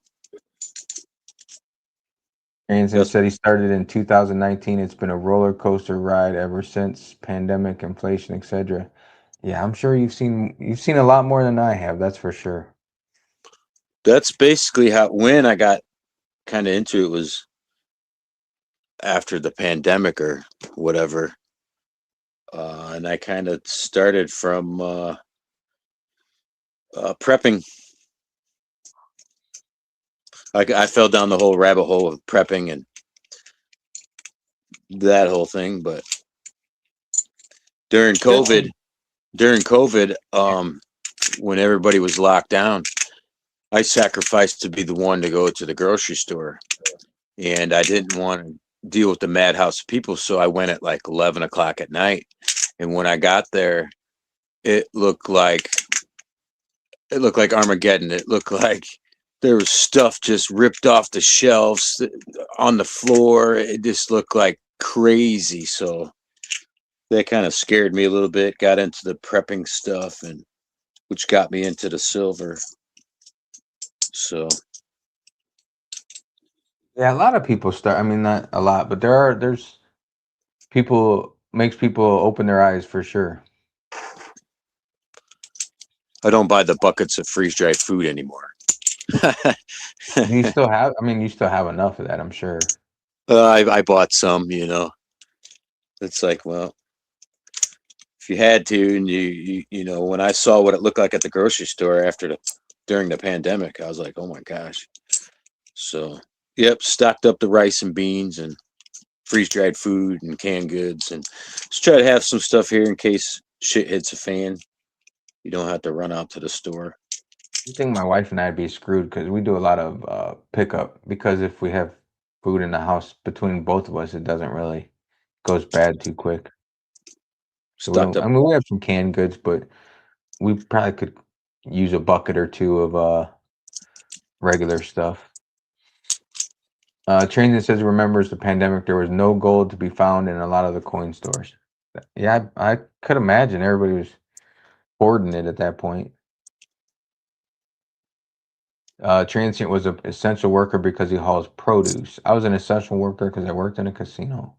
Anderson Yes. said he started in 2019. It's been a roller coaster ride ever since pandemic, inflation, etc. Yeah, I'm sure you've seen a lot more than I have. That's for sure. That's basically how when I got kind of into it was after the pandemic or whatever. And I kind of started from prepping. I fell down the whole rabbit hole of prepping and that whole thing. But during COVID, when everybody was locked down, I sacrificed to be the one to go to the grocery store, and I didn't want to deal with the madhouse of people, so I went at like 11 o'clock at night. And when I got there, it looked like Armageddon. It looked like there was stuff just ripped off the shelves on the floor. It just looked like crazy. So that kind of scared me a little bit. Got into the prepping stuff, and which got me into the silver. So Yeah, a lot of people start. I mean, not a lot, but there's people makes people open their eyes for sure. I don't buy the buckets of freeze dried food anymore. Do you still have? I mean, you still have enough of that, I'm sure. I bought some. It's like, well, if you had to, and you know, when I saw what it looked like at the grocery store during the pandemic, I was like, oh my gosh. So, yep, stocked up the rice and beans and freeze dried food and canned goods, and just try to have some stuff here in case shit hits a fan. You don't have to run out to the store. I think my wife and I'd be screwed because we do a lot of pickup. Because if we have food in the house between both of us, it doesn't really goes bad too quick. So we Stocked don't. up. I mean, we have some canned goods, but we probably could use a bucket or two of regular stuff. Transit says he remembers the pandemic. There was no gold to be found in a lot of the coin stores. Yeah, I could imagine everybody was hoarding it at that point. Transient was an essential worker because he hauls produce. I was an essential worker because I worked in a casino.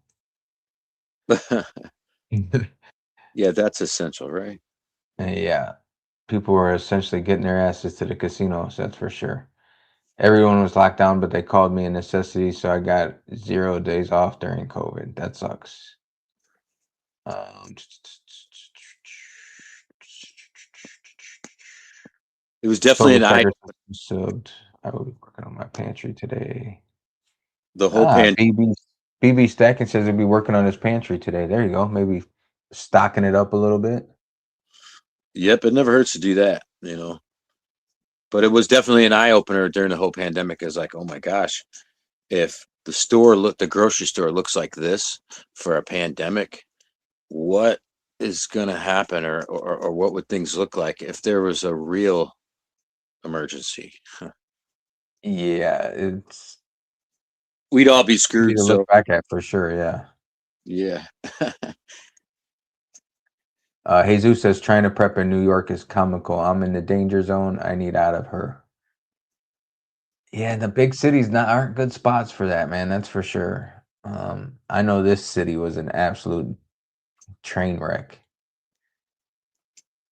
Yeah, that's essential, right? And yeah, people were essentially getting their asses to the casinos, that's for sure. Everyone was locked down, but they called me a necessity, so I got 0 days off during COVID. That sucks. It was definitely Silver an eye. Tiger subbed. I will be working on my pantry today. The whole pan. BB Stacking says he'll be working on his pantry today. There you go. Maybe stocking it up a little bit. Yep, it never hurts to do that, But it was definitely an eye opener during the whole pandemic. It's like, oh my gosh, if the grocery store looks like this for a pandemic, what is going to happen, or what would things look like if there was a real emergency? Yeah, it's We'd all be easy screwed. to So look back at for sure. Yeah. yeah. Jesus says trying to prep in New York is comical. I'm in the danger zone. I need out of her. Yeah, the big cities aren't good spots for that, man. That's for sure. I know this city was an absolute train wreck.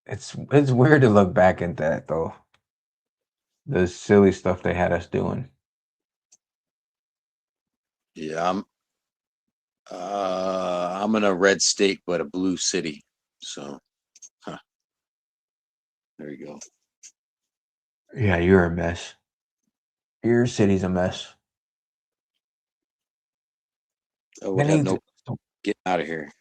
It's weird to look back at that though. The silly stuff they had us doing. Yeah, I'm in a red state but a blue city. So there you go. Yeah, you're a mess. Your city's a mess. I I would have need no to, getting out of here.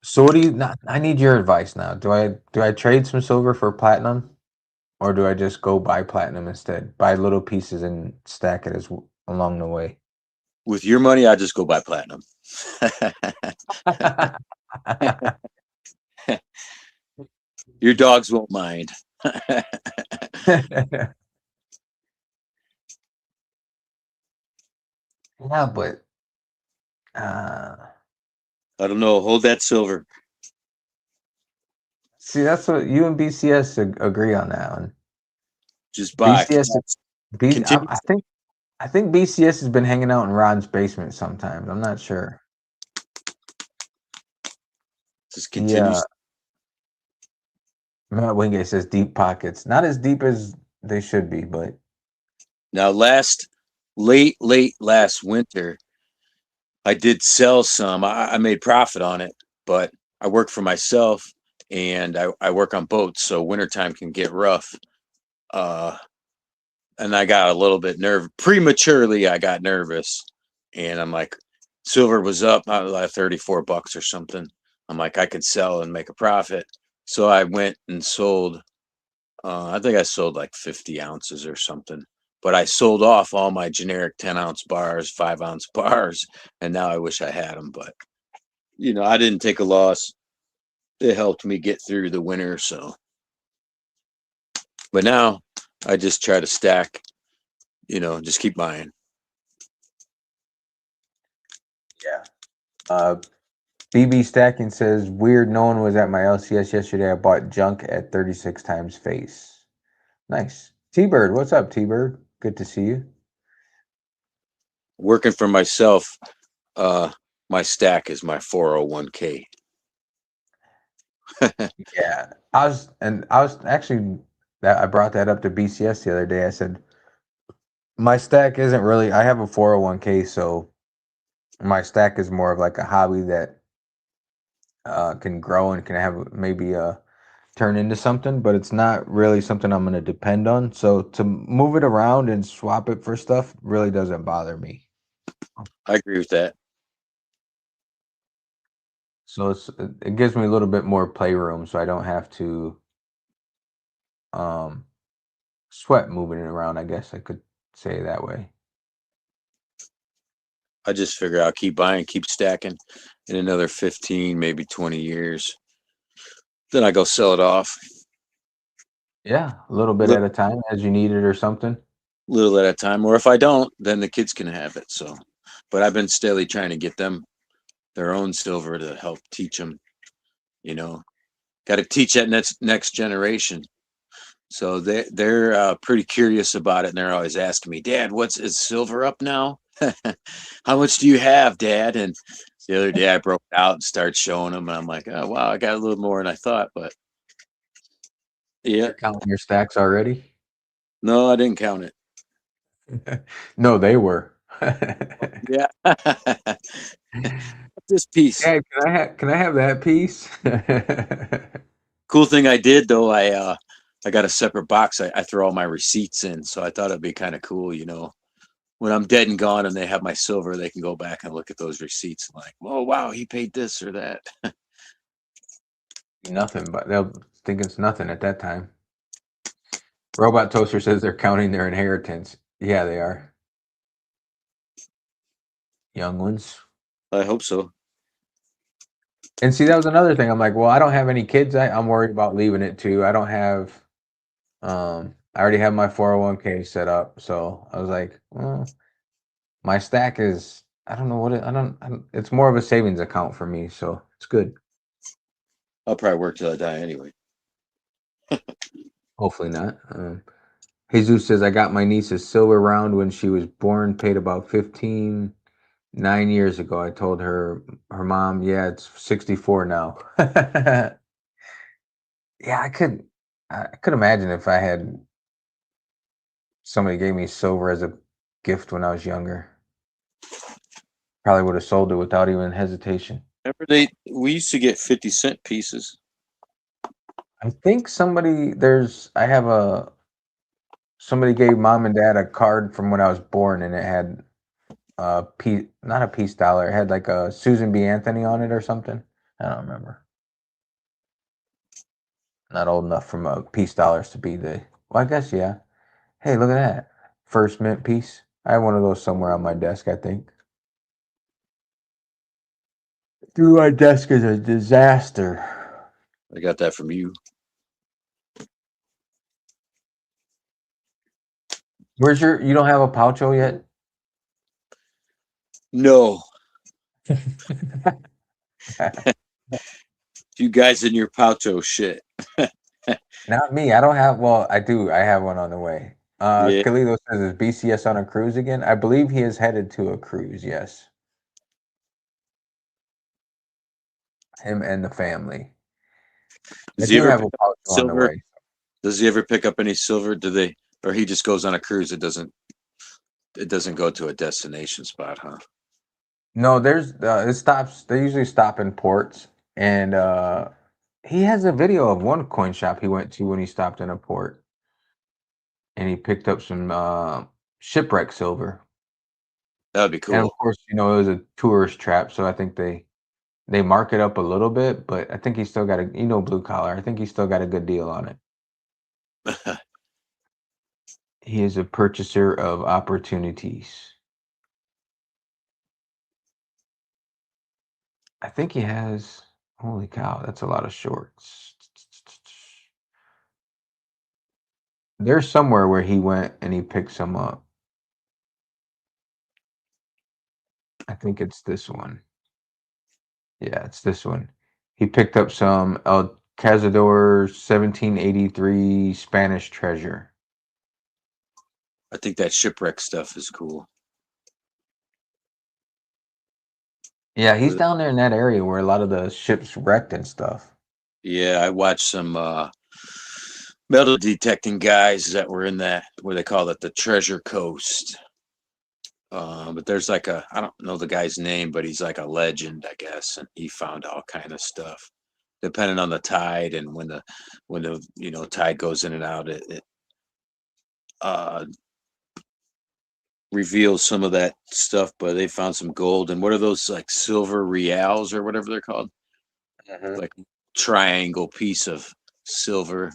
so what do you not I need your advice now. Do I trade some silver for platinum? Or do I just go buy platinum instead? Buy little pieces and stack it along the way. With your money, I just go buy platinum. Your dogs won't mind. Yeah, but I don't know. Hold that silver. see, that's what you and BCS agree on that one. Just buy. BCS, Continue. I think BCS has been hanging out in Ron's basement sometimes. I'm not sure. Just continue. Yeah, Matt Wingate says deep pockets, not as deep as they should be, but Now, late last winter, I did sell some. I made profit on it, but I work for myself and I work on boats, so wintertime can get rough. And I got a little bit prematurely. I got nervous, and I'm like, silver was up like $34 or something. I'm like, I could sell and make a profit. So I went and sold. I think I sold like 50 ounces or something. But I sold off all my generic 10-ounce bars, 5-ounce bars, and now I wish I had them. But I didn't take a loss. It helped me get through the winter. So, but now I just try to stack. Just keep buying. yeah. BB Stacking says, weird, no one was at my LCS yesterday. I bought junk at 36 times face. Nice. T-Bird, what's up, T-Bird? Good to see you. Working for myself, my stack is my 401k. Yeah. I was actually, I brought that up to BCS the other day. I said, my stack isn't really, I have a 401k, so my stack is more of like a hobby that can grow and can have maybe turn into something, but it's not really something I'm going to depend on. So to move it around and swap it for stuff really doesn't bother me. I agree with that. So it gives me a little bit more playroom, so I don't have to sweat moving it around. I guess I could say it that way. I just figure I'll keep buying, keep stacking in another 15, maybe 20 years. Then I go sell it off. Yeah, a little bit at a time as you need it or something. Little at a time. Or if I don't, then the kids can have it. So, but I've been steadily trying to get them their own silver to help teach them, got to teach that next generation. So they're pretty curious about it, and they're always asking me, Dad, is silver up now? How much do you have, Dad? And the other day I broke out and started showing them, and I'm like, oh wow, I got a little more than I thought, but yeah. You're counting your stacks already? No, I didn't count it. No, they were. Yeah. This piece. Hey, can I have that piece? Cool thing I did though, I got a separate box. I throw all my receipts in, so I thought it'd be kind of cool, when I'm dead and gone and they have my silver, they can go back and look at those receipts and like, oh wow, he paid this or that. Nothing, but they'll think it's nothing at that time. Robot Toaster says they're counting their inheritance. Yeah, they are. Young ones. I hope so. And see, that was another thing. I'm like, well, I don't have any kids. I'm worried about leaving it too. I don't have, I already have my 401k set up. So I was like, well, my stack is, I don't know what it's more of a savings account for me. So it's good. I'll probably work till I die anyway. Hopefully not. Jesus says, I got my niece's silver round when she was born, paid about 9 years ago. I told her mom, yeah, it's 64 now. Yeah, I could imagine if I had somebody gave me silver as a gift when I was younger. Probably would have sold it without even hesitation. Remember we used to get 50-cent pieces. I think somebody gave mom and dad a card from when I was born, and it had not a peace dollar. It had like a Susan B. Anthony on it or something. I don't remember. Not old enough from peace dollars to be the Well, I guess, yeah. Hey, look at that. First mint piece. I have one of those somewhere on my desk, I think. Dude, my desk is a disaster. I got that from you. Where's you don't have a Poucho yet? No, you guys in your Pauto shit. Not me. I don't have, well, I do. I have one on the way. Yeah. Khalilo says, is BCS on a cruise again? I believe he is headed to a cruise, yes. Him and the family. I Does he do ever have pick a up Poucho on the silver? way. Does he ever pick up any silver? Or he just goes on a cruise? It doesn't go to a destination spot, huh? No, there's it stops. They usually stop in ports, and he has a video of one coin shop he went to when he stopped in a port, and he picked up some shipwreck silver. That'd be And of cool. course, it was a tourist trap, so I think they mark it up a little bit, but I think he still got blue collar. I think he still got a good deal on it. He is a purchaser of opportunities. I think he has. Holy cow, that's a lot of shorts. There's somewhere where he went and he picked some up. I think it's this one. Yeah, it's this one. He picked up some El Cazador 1783 Spanish treasure. I think that shipwreck stuff is cool. Yeah, he's down there in that area where a lot of the ships wrecked and stuff. Yeah, I watched some metal detecting guys that were in that, where they call it the Treasure Coast. But there's like I don't know the guy's name, but he's like a legend, I guess, and he found all kind of stuff. Depending on the tide and when the tide goes in and out, it uh, reveals some of that stuff. But they found some gold, and what are those, like silver reals or whatever they're called? Like triangle piece of silver,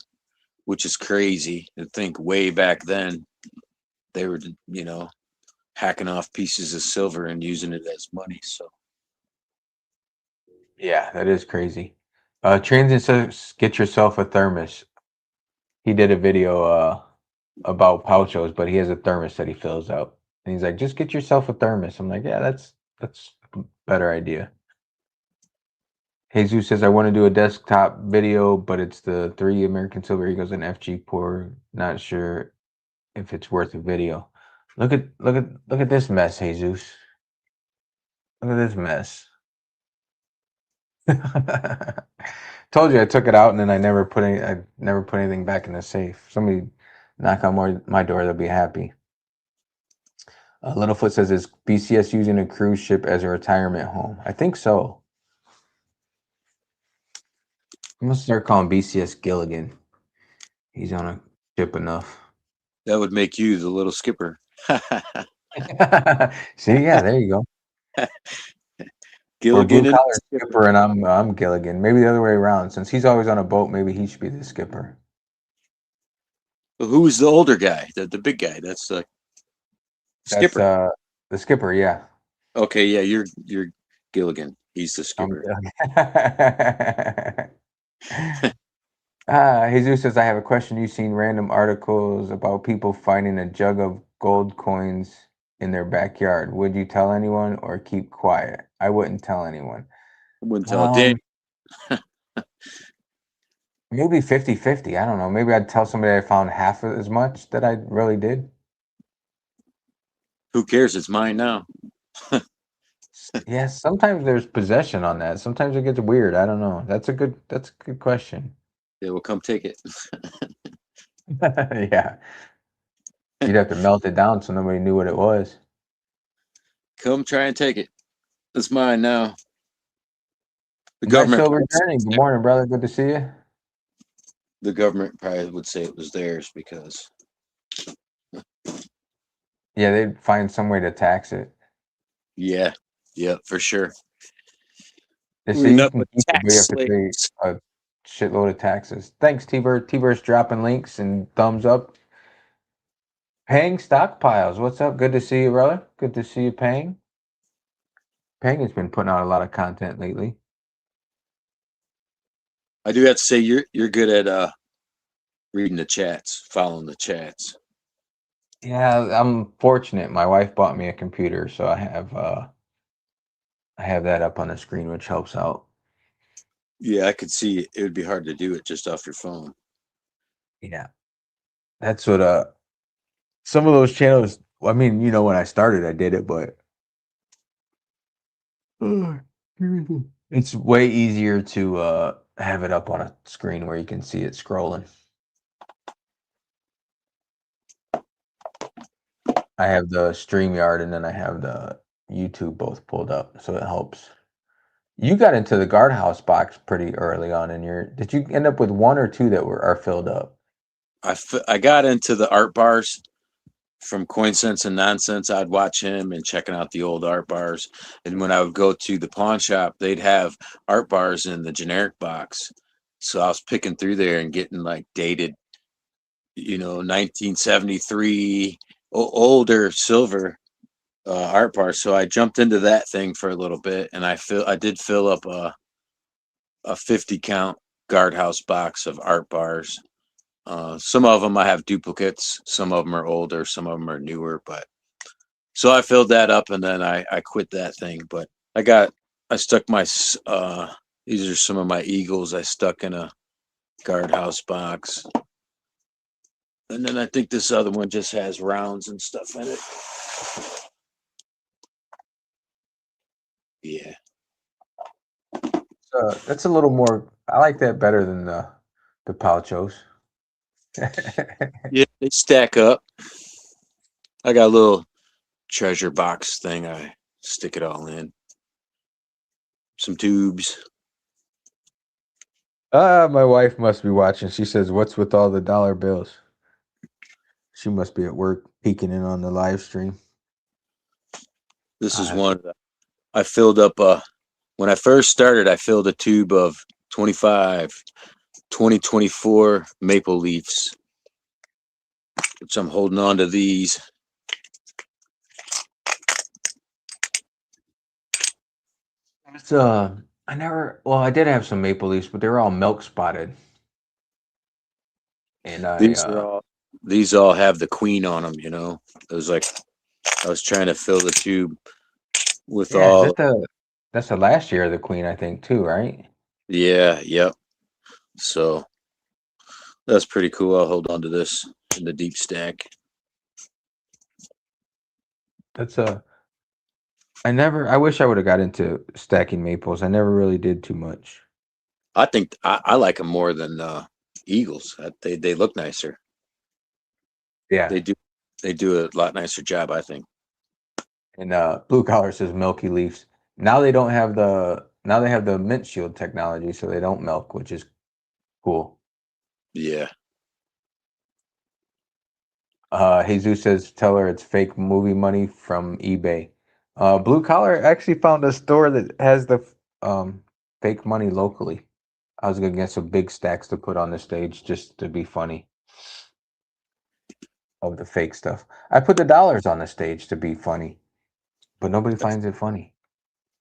which is crazy to think way back then they were, hacking off pieces of silver and using it as money. So Yeah, that is crazy. Transit says, get yourself a thermos. He did a video about Pouchos, but he has a thermos that he fills out. And he's like, just get yourself a thermos. I'm like, yeah, that's a better idea. Jesus says, I want to do a desktop video, but it's the 3 American Silver Eagles and FG Poor. Not sure if it's worth a video. Look at this mess, Jesus. Look at this mess. Told you I took it out and then I never put anything back in the safe. Somebody knock on my door, they'll be happy. Littlefoot says, is BCS using a cruise ship as a retirement home? I think so. I'm gonna start calling BCS Gilligan. He's on a ship enough. that would make you the little skipper. See, yeah, there you go. We're blue Gilligan and collar skipper. skipper, and I'm Gilligan. Maybe the other way around. Since he's always on a boat, maybe he should be the skipper. Who's the older guy? The big guy. That's the That's skipper. the skipper. Yeah, Okay, yeah, you're Gilligan. He's the I'm skipper. Gilligan. Jesus says, I have a question. You've seen random articles about people finding a jug of gold coins in their backyard. Would you tell anyone or keep quiet? I wouldn't tell anyone. I wouldn't tell Dan. Maybe 50-50. I don't know. Maybe I'd tell somebody I found half as much that I really did. Who cares? It's mine now. Yeah, sometimes there's possession on that. Sometimes it gets weird. I don't know. That's a good question. They will come take it. Yeah. You'd have to melt it down so nobody knew what it was. Come try and take it. It's mine now. The Nice government. Silver Journey. Good morning, brother. Good to see you. The government probably would say it was theirs because. Yeah, they'd find some way to tax it. Yeah, for sure. They say We're you nothing can but keep it, but you tax have to pay slaves. shitload of taxes. Thanks, T-Bird. T-Bird's dropping links and thumbs up. Pang Stockpiles, what's up? Good to see you, brother. Good to see you, Pang. Pang has been putting out a lot of content lately. I do have to say you're good at reading the chats, following the chats. Yeah, I'm fortunate. My wife bought me a computer, so I have that up on the screen, which helps out. Yeah, I could see it would be hard to do it just off your phone. Yeah. That's what some of those channels, I mean, when I started I did it, but it's way easier to have it up on a screen where you can see it scrolling. I have the StreamYard and then I have the YouTube both pulled up, so it helps. You got into the guardhouse box pretty early on in your. Did you end up with one or two that are filled up? I got into the art bars from Coin Sense and Nonsense. I'd watch him and checking out the old art bars. And when I would go to the pawn shop, they'd have art bars in the generic box. So I was picking through there and getting like dated, 1973 older silver art bars. So I jumped into that thing for a little bit, and I did fill up a 50 count guardhouse box of art bars. Some of them I have duplicates, some of them are older, some of them are newer, but so I filled that up and then I quit that thing. But I stuck my these are some of my Eagles I stuck in a guardhouse box. And then I think this other one just has rounds and stuff in it. Yeah. That's a little more. I like that better than the Pouchos. Yeah, they stack up. I got a little treasure box thing. I stick it all in. Some tubes. My wife must be watching. She says, "What's with all the dollar bills?" She must be at work peeking in on the live stream. This is one I filled up when I first started, I filled a tube of 25 2024 maple leafs, which I'm holding on to these. It's I did have some maple leaves, but they were all milk spotted. And These all have the queen on them, It was like I was trying to fill the tube with all. That's the last year of the queen, I think, too, right? Yeah, yep. So that's pretty cool. I'll hold on to this in the deep stack. I wish I would have got into stacking maples. I never really did too much. I think I like them more than Eagles. They look nicer. Yeah. They do a lot nicer job, I think. And Blue Collar says milky leaves. Now they have the mint shield technology, so they don't milk, which is cool. Yeah. Jesus says, tell her it's fake movie money from eBay. Blue Collar actually found a store that has the fake money locally. I was gonna get some big stacks to put on the stage just to be funny of the fake stuff. I put the dollars on the stage to be funny, but nobody finds it funny.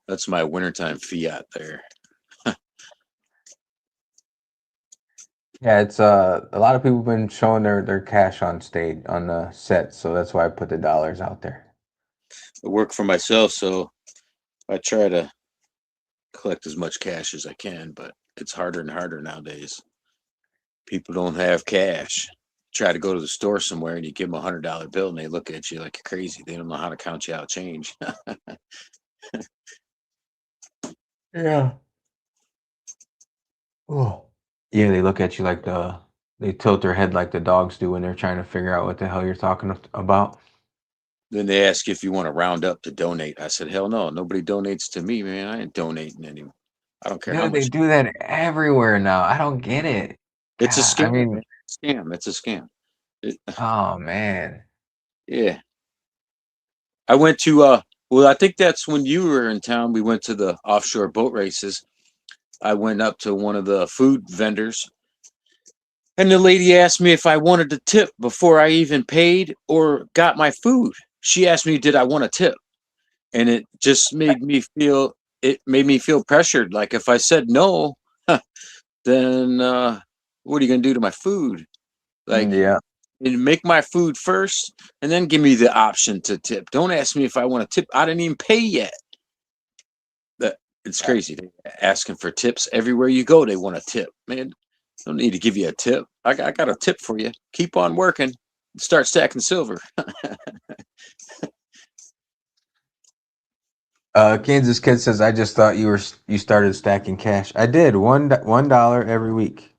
That's my wintertime fiat there. Yeah, it's a lot of people have been showing their cash on stage on the set, so that's why I put the dollars out there. I work for myself, so I try to collect as much cash as I can, but it's harder and harder nowadays. People don't have cash. Try to go to the store somewhere and you give them $100 bill and they look at you like you're crazy. They don't know how to count you out change. Yeah. Oh. Yeah, they look at you like they tilt their head like the dogs do when they're trying to figure out what the hell you're talking about. Then they ask you if you want to round up to donate. I said, hell no, nobody donates to me, man. I ain't donating anymore. I don't care how much. They do that everywhere now. I don't get it. It's a scam. I mean, scam. It's a scam. Oh man. Yeah. I went to well, I think that's when you were in town. We went to the offshore boat races. I went up to one of the food vendors, and the lady asked me if I wanted to tip before I even paid or got my food. She asked me, did I want a tip? And it just made me feel pressured. Like if I said no, then what are you going to do to my food? Like, Yeah. and make my food first and then give me the option to tip. Don't ask me if I want to tip. I didn't even pay yet. That it's crazy. They're asking for tips everywhere you go. They want a tip, man. Don't need to give you a tip. I got a tip for you. Keep on working. Start stacking silver. Kansas Kid says, "I just thought you started stacking cash. I did $1 every week.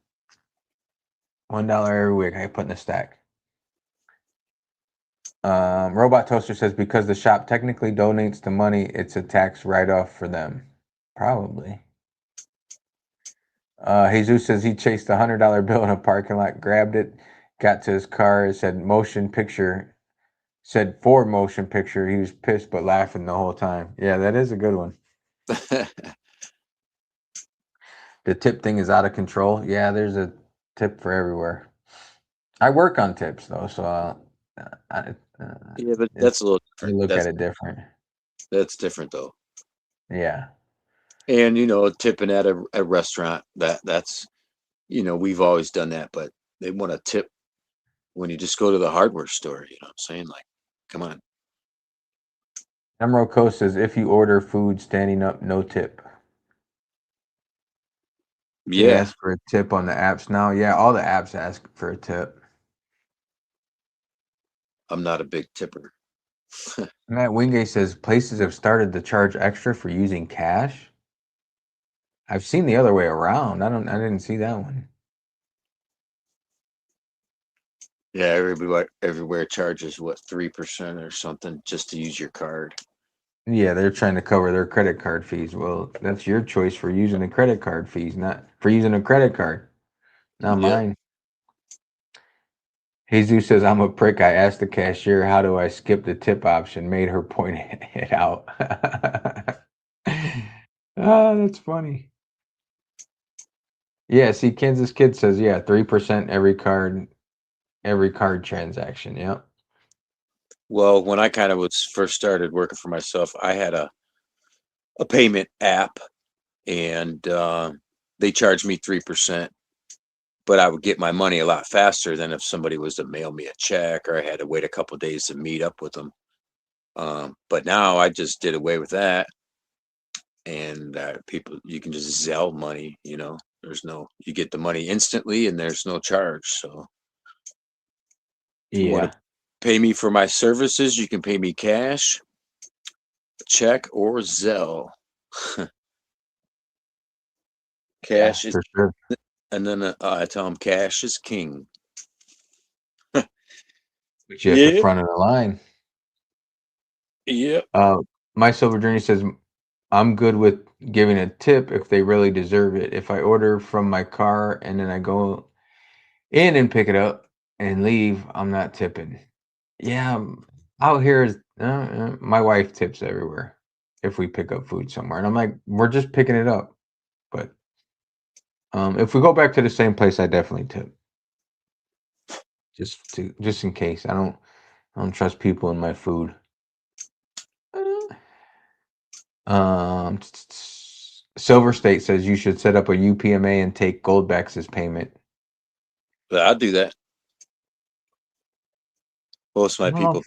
$1 every week. I put in a stack." Robot Toaster says, "Because the shop technically donates the money, it's a tax write-off for them. Probably." Jesus says he chased a $100 bill in a parking lot, grabbed it, got to his car, it said motion picture, said for motion picture. He was pissed but laughing the whole time. Yeah, that is a good one. The tip thing is out of control. Yeah, there's a tip for everywhere. I work on tips though, so Yeah, but that's a little I different. look at it different. That's different though. Yeah. And tipping at a restaurant, that's we've always done that, but they want a tip when you just go to the hardware store, you know what I'm saying? Like, come on. Emerald Coast says if you order food standing up, no tip. They Yeah. ask for a tip on the apps now. Yeah, all the apps ask for a tip. I'm not a big tipper. Matt Wingate says places have started to charge extra for using cash. I've seen the other way around. I didn't see that one. Yeah, everywhere charges what 3% or something just to use your card. Yeah, they're trying to cover their credit card fees. Well, that's your choice for using the credit card fees, not for using a credit card. Not Yep. mine. Jesus says, I'm a prick. I asked the cashier, how do I skip the tip option? Made her point it out. Oh, that's funny. Yeah, see, Kansas Kid says, yeah, 3% every card transaction. Yep. Well, when I kind of was first started working for myself, I had a payment app, and they charged me 3%, but I would get my money a lot faster than if somebody was to mail me a check or I had to wait a couple days to meet up with them. But now I just did away with that, and you can just Zelle money. You get the money instantly, and there's no charge. So if you want Yeah. to pay me for my services, you can pay me cash, check, or Zelle. Yeah, Cash is, for sure. and then I tell them cash is king. Put you at the Yeah, front of the line. yep. My Silver Journey says, I'm good with giving a tip if they really deserve it. If I order from my car and then I go in and pick it up and leave, I'm not tipping. Yeah, out here is my wife tips everywhere if we pick up food somewhere, and I'm like, we're just picking it up. But if we go back to the same place, I definitely tip, just in case. I don't trust people in my food. Silver State says you should set up a UPMA and take Goldbacks as payment. But I'll do that. Most of I my don't know. people,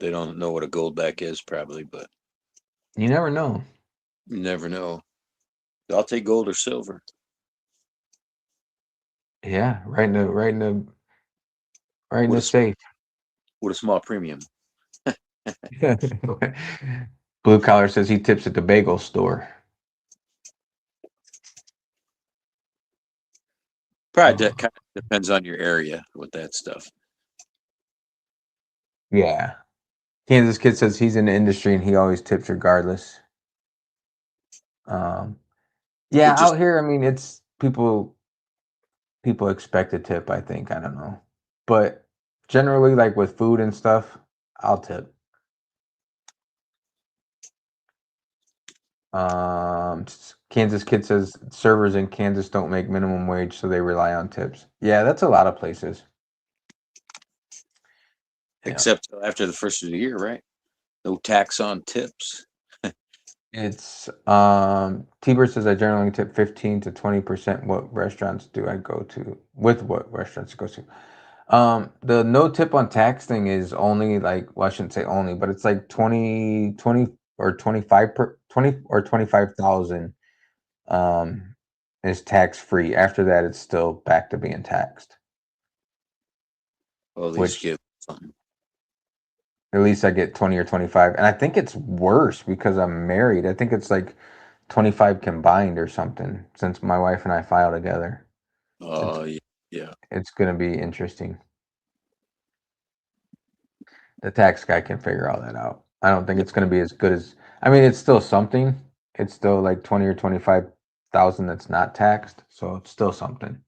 they don't know what a goldback is, probably, but You never know. you never know. I'll take gold or silver. Yeah, right in What the a safe. what a small premium. Blue Collar says he tips at the bagel store. Probably kind of depends on your area with that stuff. Yeah. Kansas Kid says he's in the industry and he always tips regardless. Yeah, It just out here, I mean, it's people expect a tip, I think. I don't know. But generally, like with food and stuff, I'll tip. Kansas Kid says servers in Kansas don't make minimum wage, so they rely on tips. Yeah, that's a lot of places. Yeah. Except after the first of the year, right? No tax on tips. It's T-Bird says I generally tip 15 to 20%. What restaurants do I go to? With what restaurants go to? The no tip on tax thing is only like, well, I shouldn't say only, but it's like 20 or 25 per 20 or 25,000 is tax free. After that, it's still back to being taxed. Well, at Which least give something. at least I get 20 or 25. And I think it's worse because I'm married. I think it's like 25 combined or something since my wife and I file together. Oh, yeah. It's going to be interesting. The tax guy can figure all that out. I don't think it's going to be as good as, I mean, it's still something. It's still like 20 or 25,000 that's not taxed. So it's still something.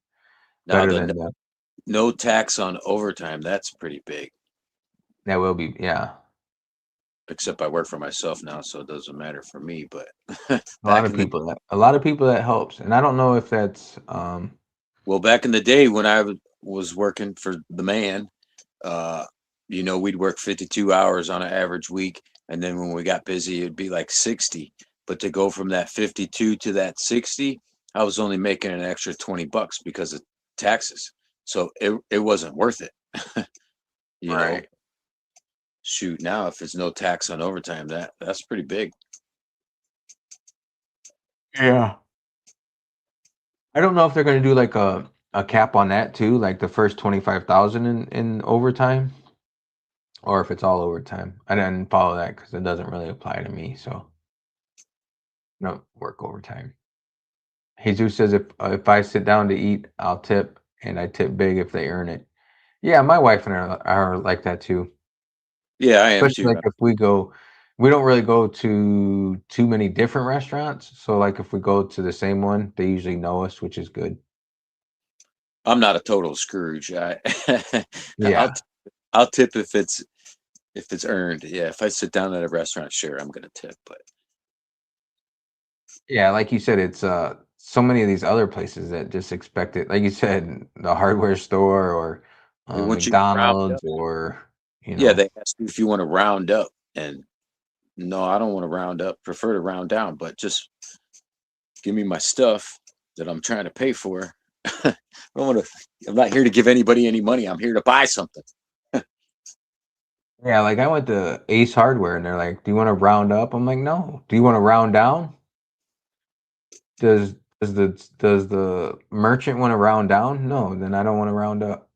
Now Better the than that. no tax on overtime, that's pretty big. That will be, yeah. Except I work for myself now, so it doesn't matter for me. But A lot of people that helps. And I don't know if that's well, back in the day when I was working for the man, we'd work 52 hours on an average week, and then when we got busy, it'd be like 60. But to go from that 52 to that 60, I was only making an extra $20 because of taxes. So it wasn't worth it. you know, right. shoot, now if there's no tax on overtime, that's pretty big. Yeah. I don't know if they're going to do like a cap on that too, like the first 25,000 in overtime, or if it's all overtime. I didn't follow that because it doesn't really apply to me, so I don't work overtime. Jesus says if I sit down to eat, I'll tip, and I tip big if they earn it. Yeah, my wife and I are like that too. Yeah, I am Especially too. like if we don't really go to too many different restaurants. So like if we go to the same one, they usually know us, which is good. I'm not a total Scrooge. Yeah. I'll tip if it's earned. Yeah, if I sit down at a restaurant, sure, I'm gonna tip. But Yeah, like you said, it's so many of these other places that just expect it. Like you said, the hardware store or they want you to round McDonald's up. or Yeah, they ask you if you want to round up, and no, I don't want to round up. Prefer to round down, but just give me my stuff that I'm trying to pay for. I don't want to. I'm not here to give anybody any money. I'm here to buy something. yeah, like I went to Ace Hardware and they're like, "Do you want to round up?" I'm like, "No." "Do you want to round down?" Does the merchant want to round down? No, then I don't want to round up.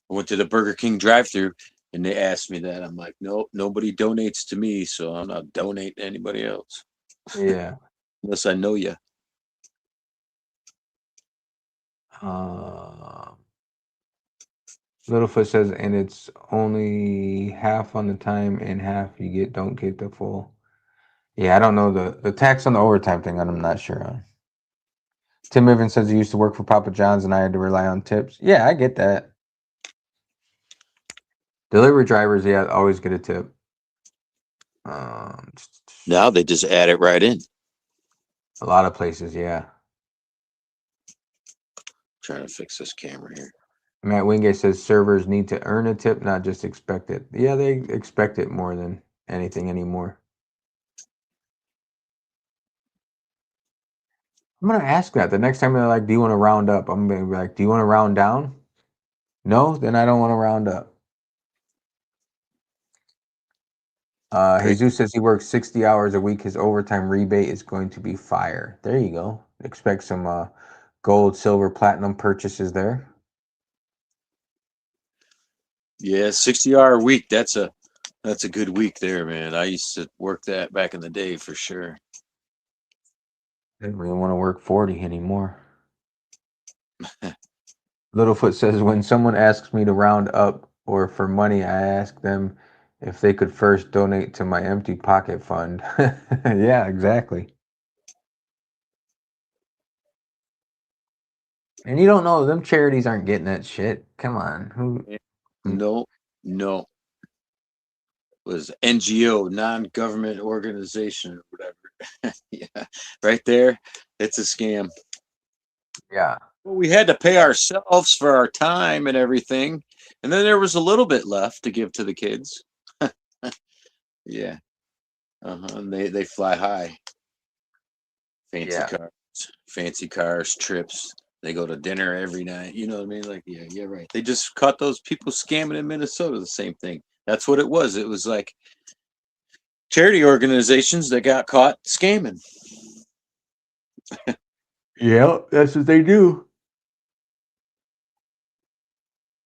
I went to the Burger King drive-through, and they asked me that. I'm like, nope, nobody donates to me, so I'm not donating to anybody else Yeah. unless I know you. Littlefoot says, and it's only half on the time and half you don't get the full. Yeah, I don't know the tax on the overtime thing. I'm not sure on. Tim Evans says he used to work for Papa John's and I had to rely on tips. Yeah, I get that. Delivery drivers, yeah, always get a tip. Now they just add it right in. A lot of places, yeah. Trying to fix this camera here. Matt Wingate says servers need to earn a tip, not just expect it. Yeah, they expect it more than anything anymore. I'm gonna ask that the next time they're like, "Do you want to round up?" I'm gonna be like, "Do you want to round down?" No, then I don't want to round up. Jesus says he works 60 hours a week. His overtime rebate is going to be fire. There you go. Expect some gold, silver, platinum purchases there. Yeah, 60-hour week. That's a good week there, man. I used to work that back in the day for sure. Didn't really want to work 40 anymore. Littlefoot says, when someone asks me to round up or for money, I ask them if they could first donate to my empty pocket fund. Yeah, exactly. And you don't know, them charities aren't getting that shit. Come on. Who? No. It was NGO, non-government organization or whatever. Yeah, right there. It's a scam. Yeah. Well, we had to pay ourselves for our time and everything, and then there was a little bit left to give to the kids. Yeah. And they fly high. Fancy Yeah. cars, fancy cars, trips. They go to dinner every night. You know what I mean? Like, yeah, right. They just caught those people scamming in Minnesota. The same thing. That's what it was. It was like charity organizations that got caught scamming. Yeah, that's what they do.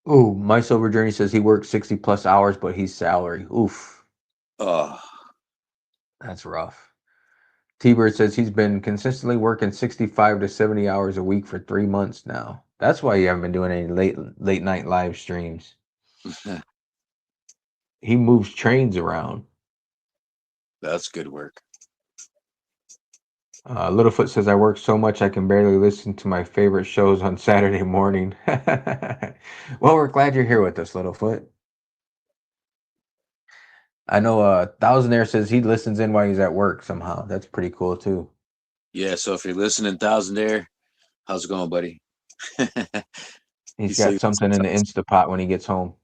Oh, my Silver Journey says he works 60 plus hours, but he's salary. Oof, Oh, that's rough. T-Bird says he's been consistently working 65 to 70 hours a week for 3 months now. That's why you haven't been doing any late night live streams. He moves trains around. that's good work. Littlefoot says I work so much I can barely listen to my favorite shows on Saturday morning. Well, we're glad you're here with us, Littlefoot. I know Thousandaire says he listens in while he's at work somehow. That's pretty cool too. Yeah. So if you're listening, Thousandaire, how's it going, buddy? He's said got he something in the Instapot when he gets home.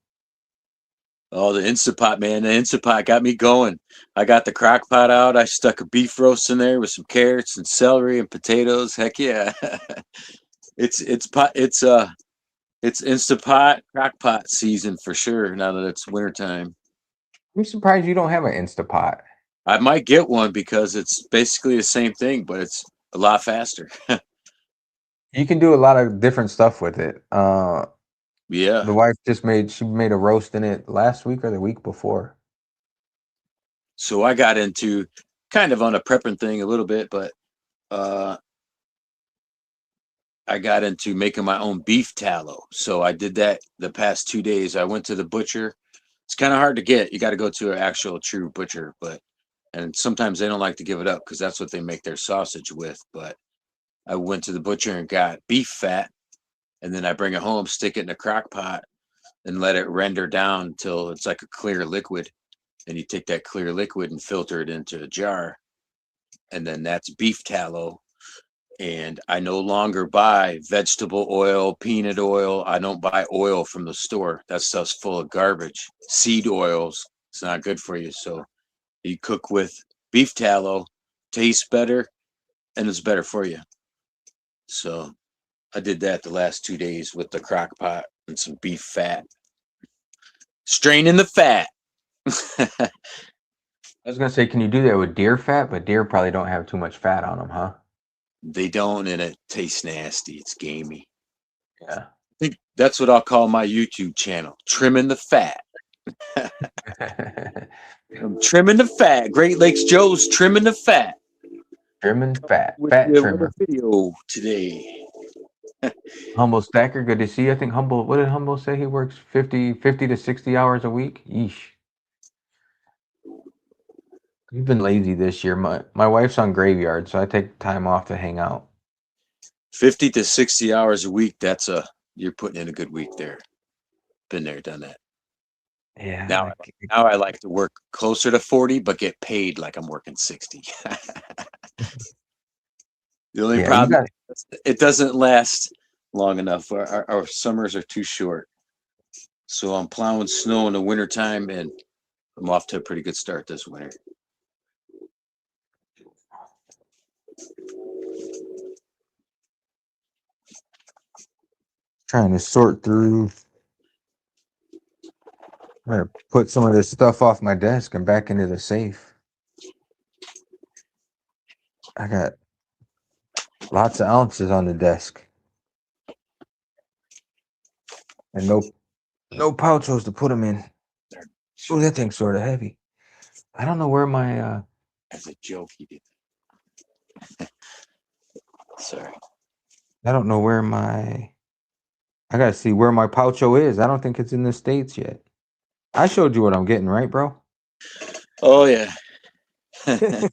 Oh, the Instapot, man. The Instapot got me going. I got the crock pot out. I stuck a beef roast in there with some carrots and celery and potatoes. Heck yeah. it's Instapot crock pot season for sure now that it's wintertime. I'm surprised you don't have an Instapot. I might get one because it's basically the same thing, but it's a lot faster. You can do a lot of different stuff with it. Yeah. The wife she made a roast in it last week or the week before. So I got into kind of on a prepping thing a little bit, but I got into making my own beef tallow. So I did that the past 2 days. I went to the butcher. It's kind of hard to get. You got to go to an actual true butcher, and sometimes they don't like to give it up because that's what they make their sausage with. But I went to the butcher and got beef fat, and then I bring it home, stick it in a crock pot, and let it render down until it's like a clear liquid. And you take that clear liquid and filter it into a jar, and then that's beef tallow. And I no longer buy vegetable oil, peanut oil. I don't buy oil from the store. That stuff's full of garbage. Seed oils, it's not good for you. So you cook with beef tallow, tastes better, and it's better for you. So I did that the last 2 days with the crock pot and some beef fat. Straining the fat. I was gonna say, can you do that with deer fat? But deer probably don't have too much fat on them, huh? They don't, and it tastes nasty. It's gamey. Yeah. I think that's what I'll call my YouTube channel, Trimming the Fat. I'm trimming the fat. Great Lakes Joe's trimming the fat. Trimming fat. With Fat the trimmer. video today. Humble Stacker, good to see you. I think Humble, what did Humble say? He works 50 to 60 hours a week? Yeesh. You've been lazy this year. My wife's on graveyard, so I take time off to hang out. 50 to 60 hours a week. You're putting in a good week there. Been there, done that. Yeah. Now I like to work closer to 40, but get paid like I'm working 60. The only problem is it doesn't last long enough. Our summers are too short. So I'm plowing snow in the wintertime, and I'm off to a pretty good start this winter. Trying to sort through. I'm gonna put some of this stuff off my desk and back into the safe. I got lots of ounces on the desk. And no pouchos to put them in. Oh, that thing's sort of heavy. I don't know where my As a joke, he did that. Sorry. I don't know where I gotta see where my poucho is. I don't think it's in the States yet. I showed you what I'm getting, right, bro? Oh yeah. I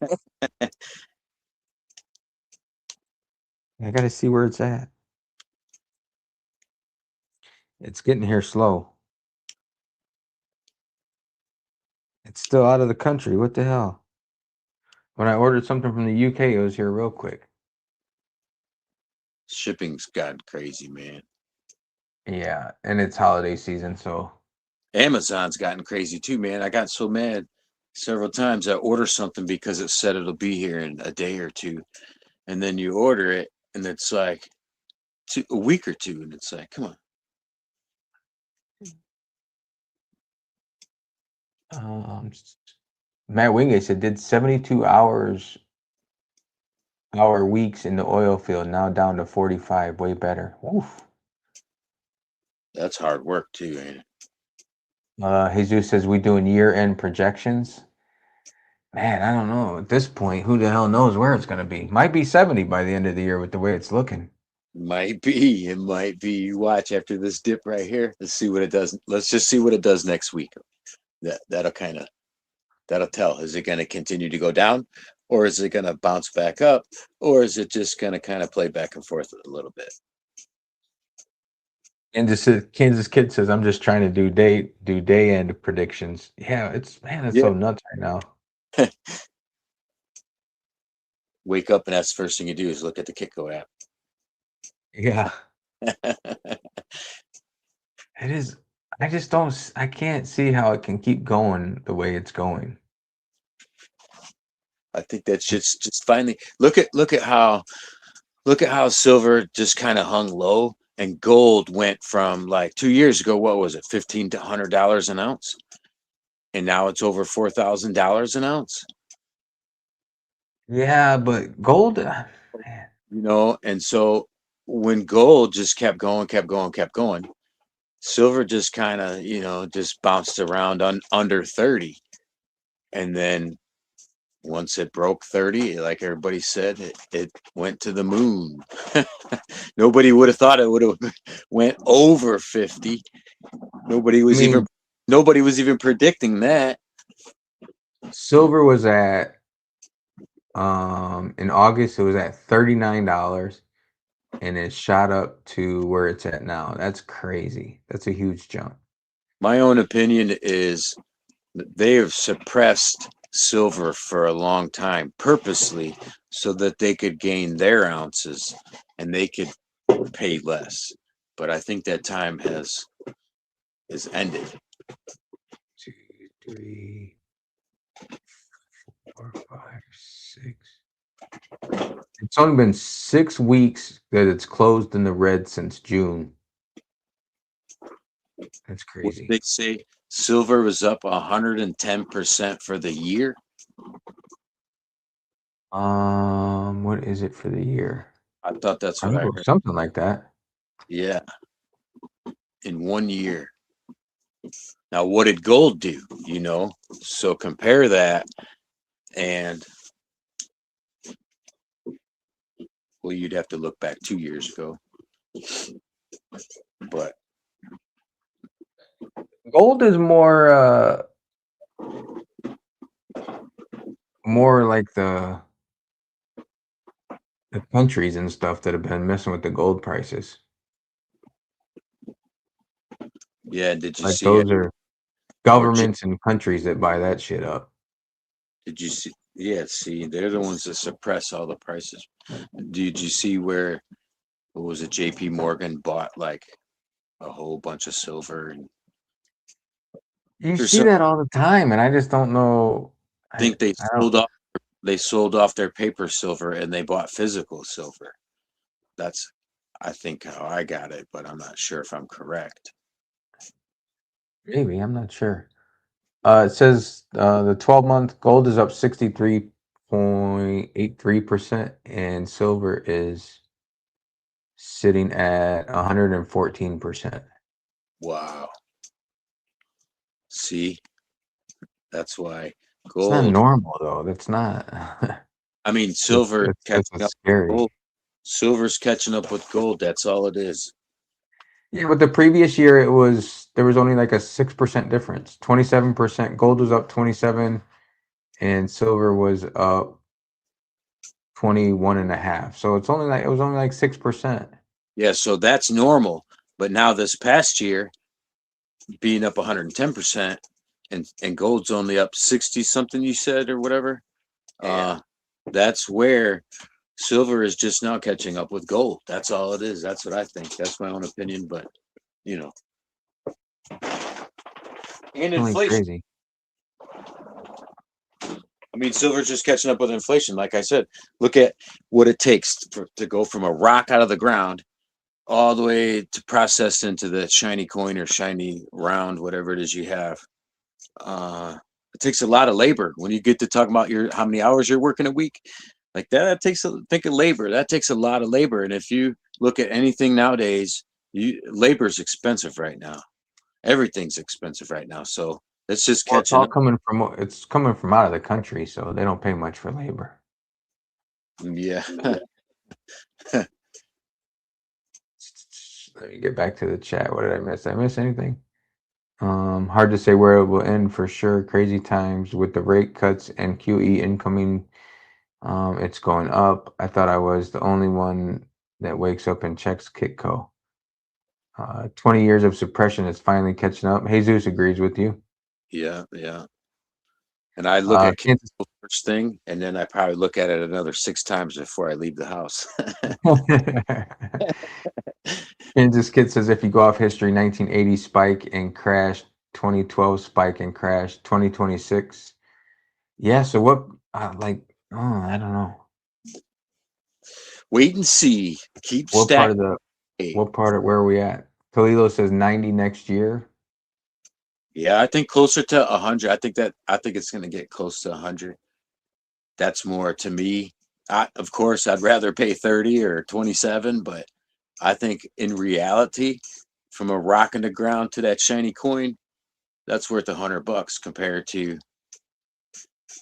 gotta see where it's at. It's getting here slow. It's still out of the country. What the hell? When I ordered something from the UK, it was here real quick. Shipping's gotten crazy, man. Yeah, and it's holiday season, so Amazon's gotten crazy too, man. I got so mad several times. I order something because it said it'll be here in a day or two, and then you order it, and it's like a week or two, and it's like, come on. Matt Wingate said did 72 hour weeks in the oil field, now down to 45, way better. Oof. That's hard work too, ain't it? Jesus says we doing year-end projections. Man, I don't know. At this point, who the hell knows where it's gonna be? Might be 70 by the end of the year with the way it's looking. Might be. It might be. You watch after this dip right here. Let's see what it does. Let's just see what it does next week. That'll tell. Is it going to continue to go down, or is it going to bounce back up, or is it just going to kind of play back and forth a little bit? And this Kansas Kid says I'm just trying to do day end predictions. Yeah, it's so nuts right now. Wake up and that's the first thing you do is look at the Kitco app. Yeah. It is. I can't see how it can keep going the way it's going. I think that's just finally look at how silver just kind of hung low and gold went from like 2 years ago, what was it, $1,500 to $100 an ounce? And now it's over $4,000 an ounce. Yeah, but gold, man. And so when gold just kept going, silver just kind of, just bounced around under 30. And then once it broke 30, like everybody said, it went to the moon. Nobody would have thought it would have went over 50. Nobody was even predicting that. Silver was at in August it was at $39 and it shot up to where it's at now. That's crazy. That's a huge jump. My own opinion is that they have suppressed silver for a long time purposely so that they could gain their ounces and they could pay less. But I think that time is ended. 2, 3, 4, 5, 6. It's only been 6 weeks that it's closed in the red since June. That's crazy. They say silver was up 110% for the year. What is it for the year? I thought that's what I heard. Something like that. Yeah. In 1 year. Now, what did gold do? So compare that and well, you'd have to look back 2 years ago. But gold is more like the countries and stuff that have been messing with the gold prices. Yeah, did you like see those are governments and countries that buy that shit up. Did you see? Yeah, see, they're the ones that suppress all the prices. Did you see where what was it? JP Morgan bought like a whole bunch of silver and you see that all the time, and I just don't know. I think they sold off their paper silver and they bought physical silver. That's I think how I got it, but I'm not sure if I'm correct. Maybe, I'm not sure. It says the 12-month gold is up 63.83% and silver is sitting at 114%. Wow. See, that's why gold. It's not normal though. That's not. I mean, silver catching up. Scary. Gold. Silver's catching up with gold. That's all it is. Yeah, but the previous year there was only like a 6% difference. 27%. Gold was up 27, and silver was up 21.5. So it was only like 6%. Yeah, so that's normal. But now this past year, being up 110%, and gold's only up 60 something, you said, or whatever. Yeah. that's where silver is just now catching up with gold. That's all it is. That's what I think. That's my own opinion, but you know, and Really inflation. crazy. I mean, silver's just catching up with inflation. Like I said, look at what it takes to go from a rock out of the ground all the way to process into the shiny coin or shiny round, whatever it is you have. It takes a lot of labor. When you get to talk about how many hours you're working a week, like that takes think of labor. That takes a lot of labor. And if you look at anything nowadays, labor is expensive right now. Everything's expensive right now. So it's just Well, it's catching all up. coming from out of the country, so they don't pay much for labor. Yeah. Let me get back to the chat. What did I miss? Did I miss anything? Hard to say where it will end for sure. Crazy times with the rate cuts and QE incoming. It's going up. I thought I was the only one that wakes up and checks Kitco. 20 years of suppression is finally catching up. Jesus agrees with you. Yeah. Yeah. And I look at Kansas, Kindle first thing, and then I probably look at it another 6 times before I leave the house. Kansas Kid says if you go off history, 1980 spike and crash, 2012 spike and crash, 2026. Yeah, so what, I don't know. Wait and see. Keep What part of stacking. where are we at? Kalilo says 90 next year. Yeah, I think closer to 100. I think it's going to get close to 100. That's more to me. Of course, I'd rather pay 30 or 27, but I think in reality, from a rock in the ground to that shiny coin, that's worth $100 compared to,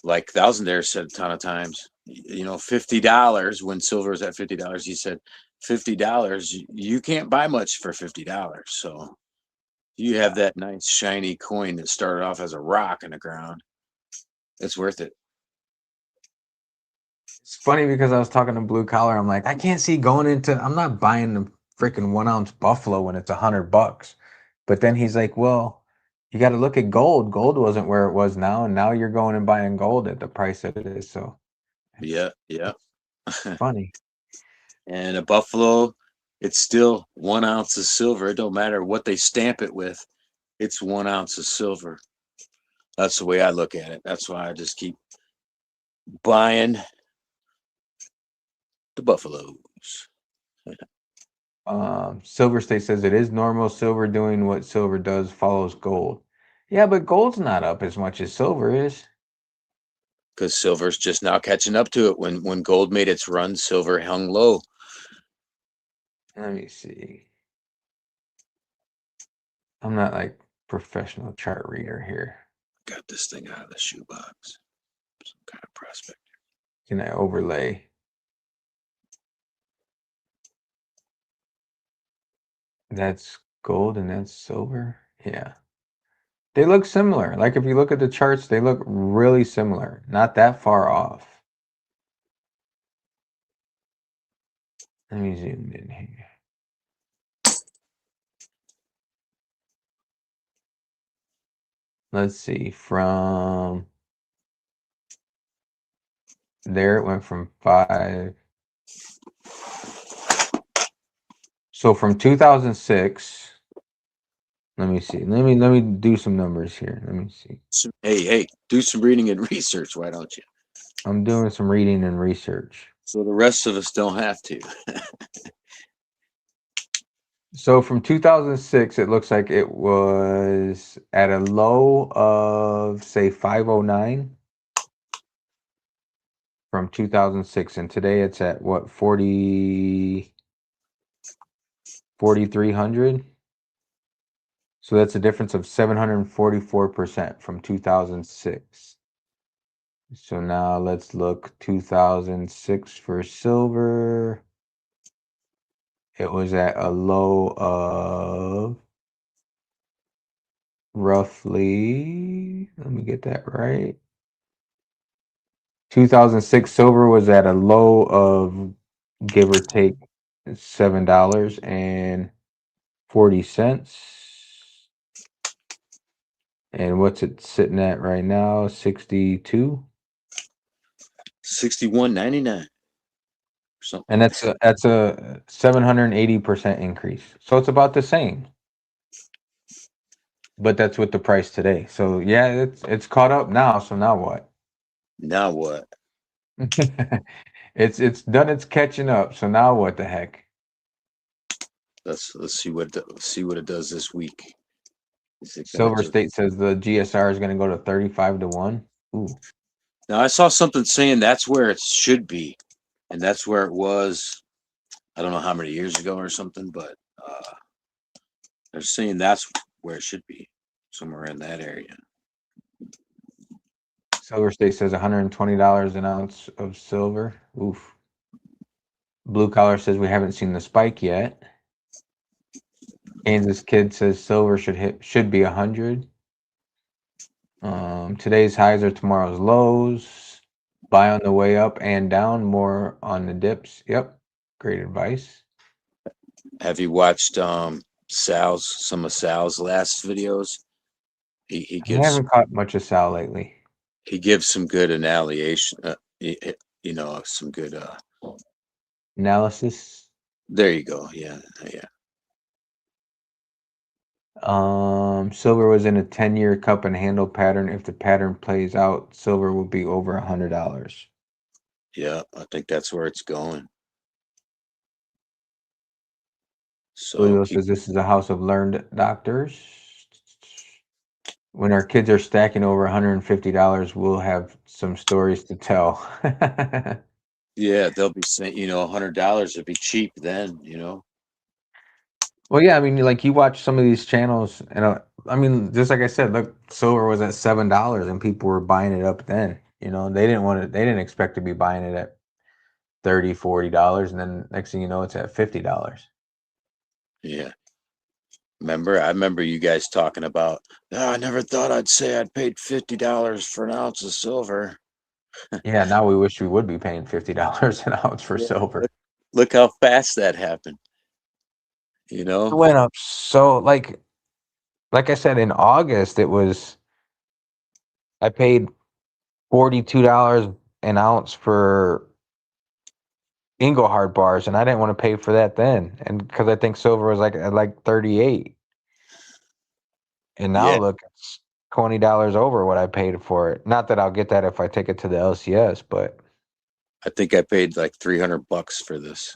like Thousandaire said a ton of times, $50 when silver is at $50. He said $50, you can't buy much for $50. So you have that nice shiny coin that started off as a rock in the ground. It's worth it. It's funny because I was talking to Blue Collar. I'm like, I can't see going into. I'm not buying the freaking 1 ounce Buffalo when it's $100. But then he's like, well, you got to look at gold. Gold wasn't where it was now, and now you're going and buying gold at the price that it is. So Yeah. funny. And a buffalo, it's still 1 ounce of silver. It don't matter what they stamp it with. It's 1 ounce of silver. That's the way I look at it. That's why I just keep buying the buffaloes. Silver State says it is normal. Silver doing what silver does follows gold. Yeah, but gold's not up as much as silver is. Because silver's just now catching up to it. When gold made its run, silver hung low. Let me see. I'm not like professional chart reader here. Got this thing out of the shoebox. Some kind of prospect. Can I overlay? That's gold and that's silver. Yeah. They look similar. Like if you look at the charts, they look really similar. Not that far off. Let me zoom in here. Let's see. From there, it went from 5. So from 2006, let me see. Let me do some numbers here. Let me see. Hey, do some reading and research. Why don't you? I'm doing some reading and research. So the rest of us don't have to. So from 2006, it looks like it was at a low of, say, 509 from 2006. And today it's at what, 4,300? So that's a difference of 744% from 2006. So now let's look 2006 for silver. It was at a low of roughly, let me get that right. 2006 silver was at a low of give or take $7.40. And what's it sitting at right now? 62. 61.99. Something. And that's a 780% increase. So it's about the same. But that's with the price today. So yeah, it's caught up now. So now what? Now what? It's done its catching up. So now what the heck? Let's see what it does this week. Is it gonna Silver just- State says the GSR is going to go to 35 to 1. Ooh. Now I saw something saying that's where it should be, and that's where it was. I don't know how many years ago or something, but they're saying that's where it should be, somewhere in that area. Silver State says $120 an ounce of silver. Oof. Blue Collar says we haven't seen the spike yet. Kansas Kid says silver should be 100. Today's highs are tomorrow's lows. Buy on the way up and down, more on the dips. Yep. Great advice. Have you watched some of Sal's last videos? He I gives haven't caught much of Sal lately. some good annihilation. Some good. Analysis. There you go. Yeah. Silver was in a 10-year cup and handle pattern. If the pattern plays out, silver will be over $100. Yeah, I think that's where it's going. Julio So says this is a house of learned doctors. When our kids are stacking over $150, we'll have some stories to tell. yeah, they'll be saying, $100 would be cheap then, Well, yeah, I mean, like you watch some of these channels, and I mean, just like I said, look, silver was at $7, and people were buying it up then. They didn't expect to be buying it at $30, $40, and then next thing you know, it's at $50. Yeah. I remember you guys talking about, I never thought I'd say I'd paid $50 for an ounce of silver. Yeah, now we wish we would be paying $50 an ounce for silver. Look how fast that happened. It went up so like I said, in August I paid $42 an ounce for Engelhard bars, and I didn't want to pay for that then, and because I think silver was at like 38, and now Yeah. look, it's $20 over what I paid for it. Not that I'll get that if I take it to the LCS, but I think I paid like $300 for this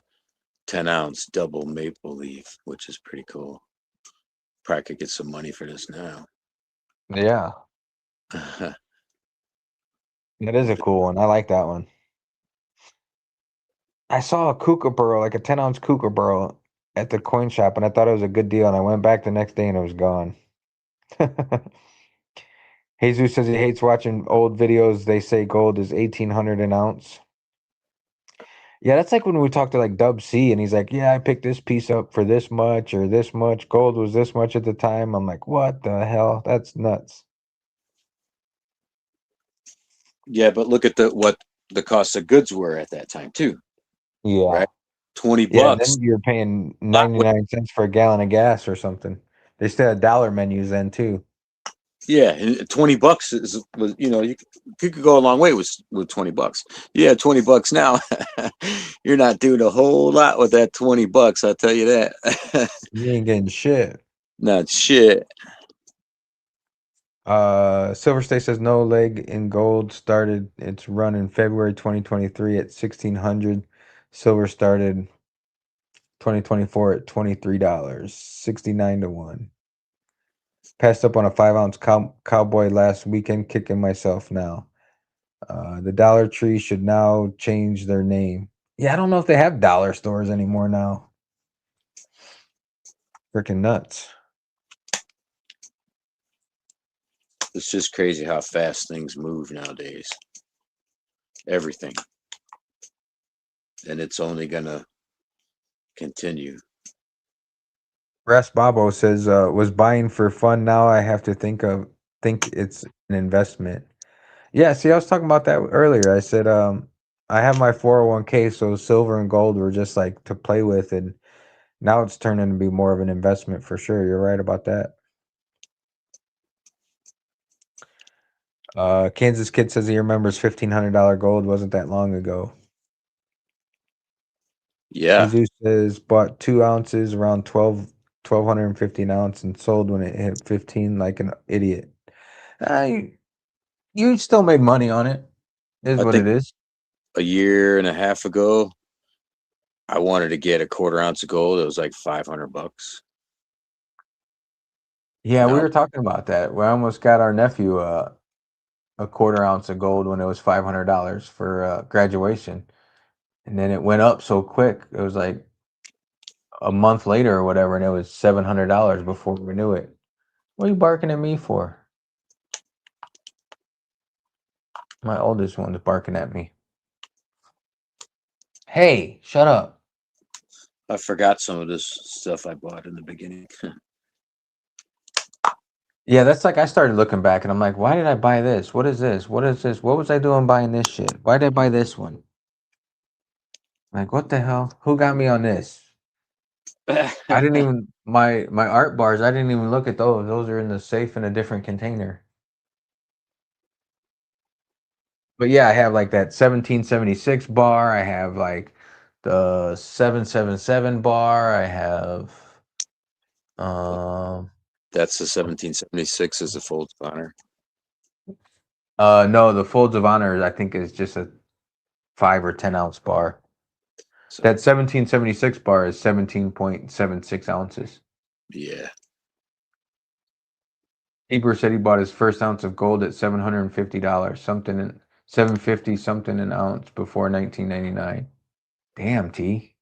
10-ounce double maple leaf, which is pretty cool. Probably could get some money for this now. yeah, that is a cool one. I like that one. I saw a Kookaburra, like a 10-ounce Kookaburra at the coin shop, and I thought it was a good deal, and I went back the next day and it was gone. Jesus says he hates watching old videos. They say gold is 1,800 an ounce. Yeah, that's like when we talked to like Dub C, and he's like, "Yeah, I picked this piece up for this much or this much. Gold was this much at the time." I'm like, "What the hell? That's nuts." Yeah, but look at what the cost of goods were at that time too, Yeah, right? 20 yeah. bucks. Then you're paying 99 cents for a gallon of gas or something. They still had dollar menus then too. Yeah, and 20 bucks was you could go a long way with 20 bucks. Yeah, 20 bucks now. You're not doing a whole lot with that 20 bucks, I'll tell you that. You ain't getting shit. Not shit. Silver State says no leg in gold started its run in February 2023 at 1,600. Silver started 2024 at $23, 69 to 1. Passed up on a 5-ounce cowboy last weekend, kicking myself now. The Dollar Tree should now change their name. Yeah, I don't know if they have dollar stores anymore now. Freaking nuts. It's just crazy how fast things move nowadays. Everything. And it's only gonna continue. Ras Babo says, was buying for fun. Now I have to think it's an investment. Yeah, see, I was talking about that earlier. I said, I have my 401k, so silver and gold were just like to play with, and now it's turning to be more of an investment for sure. You're right about that. Kansas Kid says he remembers $1,500 gold wasn't that long ago. Yeah. Jesus says bought 2 ounces around 1,250 an ounce and sold when it hit 15 like an idiot. You still made money on it. Is I what think it is. a year and a half ago, I wanted to get a 1/4 ounce of gold. It was like $500. Yeah, we Now, were talking about that. We almost got our nephew a 1/4 ounce of gold when it was $500 for graduation, and then it went up so quick. It was like a month later or whatever, and it was $700 before we knew it. What are you barking at me for? My oldest one's barking at me. Hey, shut up. I forgot some of this stuff I bought in the beginning. Yeah, that's like I started looking back and I'm like, why did I buy this? What is this? What is this? What was I doing buying this shit? Why did I buy this one? Like, what the hell? Who got me on this? I didn't even my art bars, I didn't even look at those. Those are in the safe in a different container. But yeah, I have like that 1776 bar. I have like the 777 bar. I have That's the 1776 is the Folds of Honor. no, the Folds of Honor I think is just a 5 or 10 ounce bar. So, That 1776 bar is 17.76 ounces. yeah. Hebrew said he bought his first ounce of gold at $750, something in 750 something an ounce before 1999. Damn, T.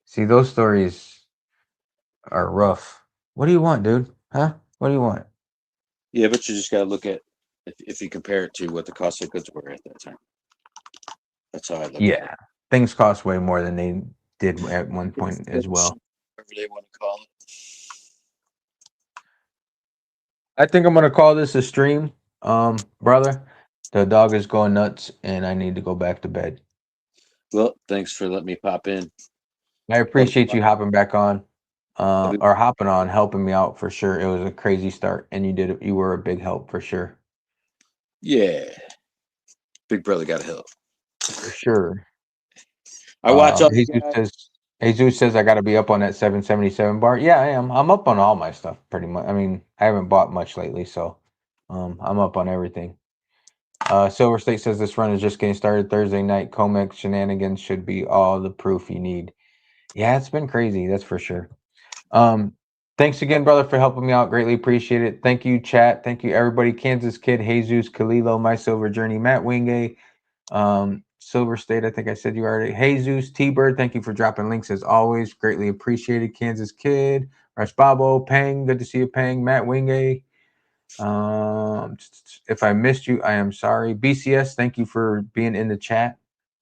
See, those stories are rough. What do you want, dude? Huh? What do you want? Yeah, but you just got to look at if you compare it to what the cost of goods were at that time. That's how I look at it. Yeah, things cost way more than they did at one point as well. Whatever they want to call it. I think I'm gonna call this a stream, brother. The dog is going nuts, and I need to go back to bed. Well, thanks for letting me pop in. I appreciate you hopping back on, Have a- or hopping on, helping me out for sure. It was a crazy start, and you were a big help for sure. Yeah. Big brother got help. For sure. I watch all you guys. Jesus says I got to be up on that 777 bar. Yeah, I am. I'm up on all my stuff pretty much. I mean, I haven't bought much lately, so I'm up on everything. Silver State says this run is just getting started Thursday night. Comex shenanigans should be all the proof you need. Yeah, it's been crazy, that's for sure. Thanks again, brother, for helping me out. Greatly appreciate it. Thank you, chat. Thank you, everybody. Kansas Kid, Jesus, Kalilo, My Silver Journey, Matt Wingate, Silver State, I think I said you already. Jesus, T-Bird, thank you for dropping links as always. Greatly appreciated. Kansas Kid, Rashbabo, Pang, good to see you, Pang, Matt Wingate. If I missed you, I am sorry. BCS, thank you for being in the chat.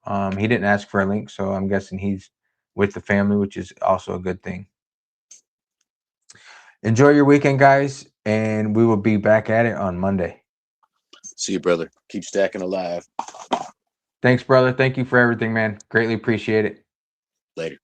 He didn't ask for a link, so I'm guessing he's with the family, which is also a good thing. Enjoy your weekend, guys, and we will be back at it on Monday. See you, brother. Keep stacking alive. Thanks, brother. Thank you for everything, man. Greatly appreciate it. Later.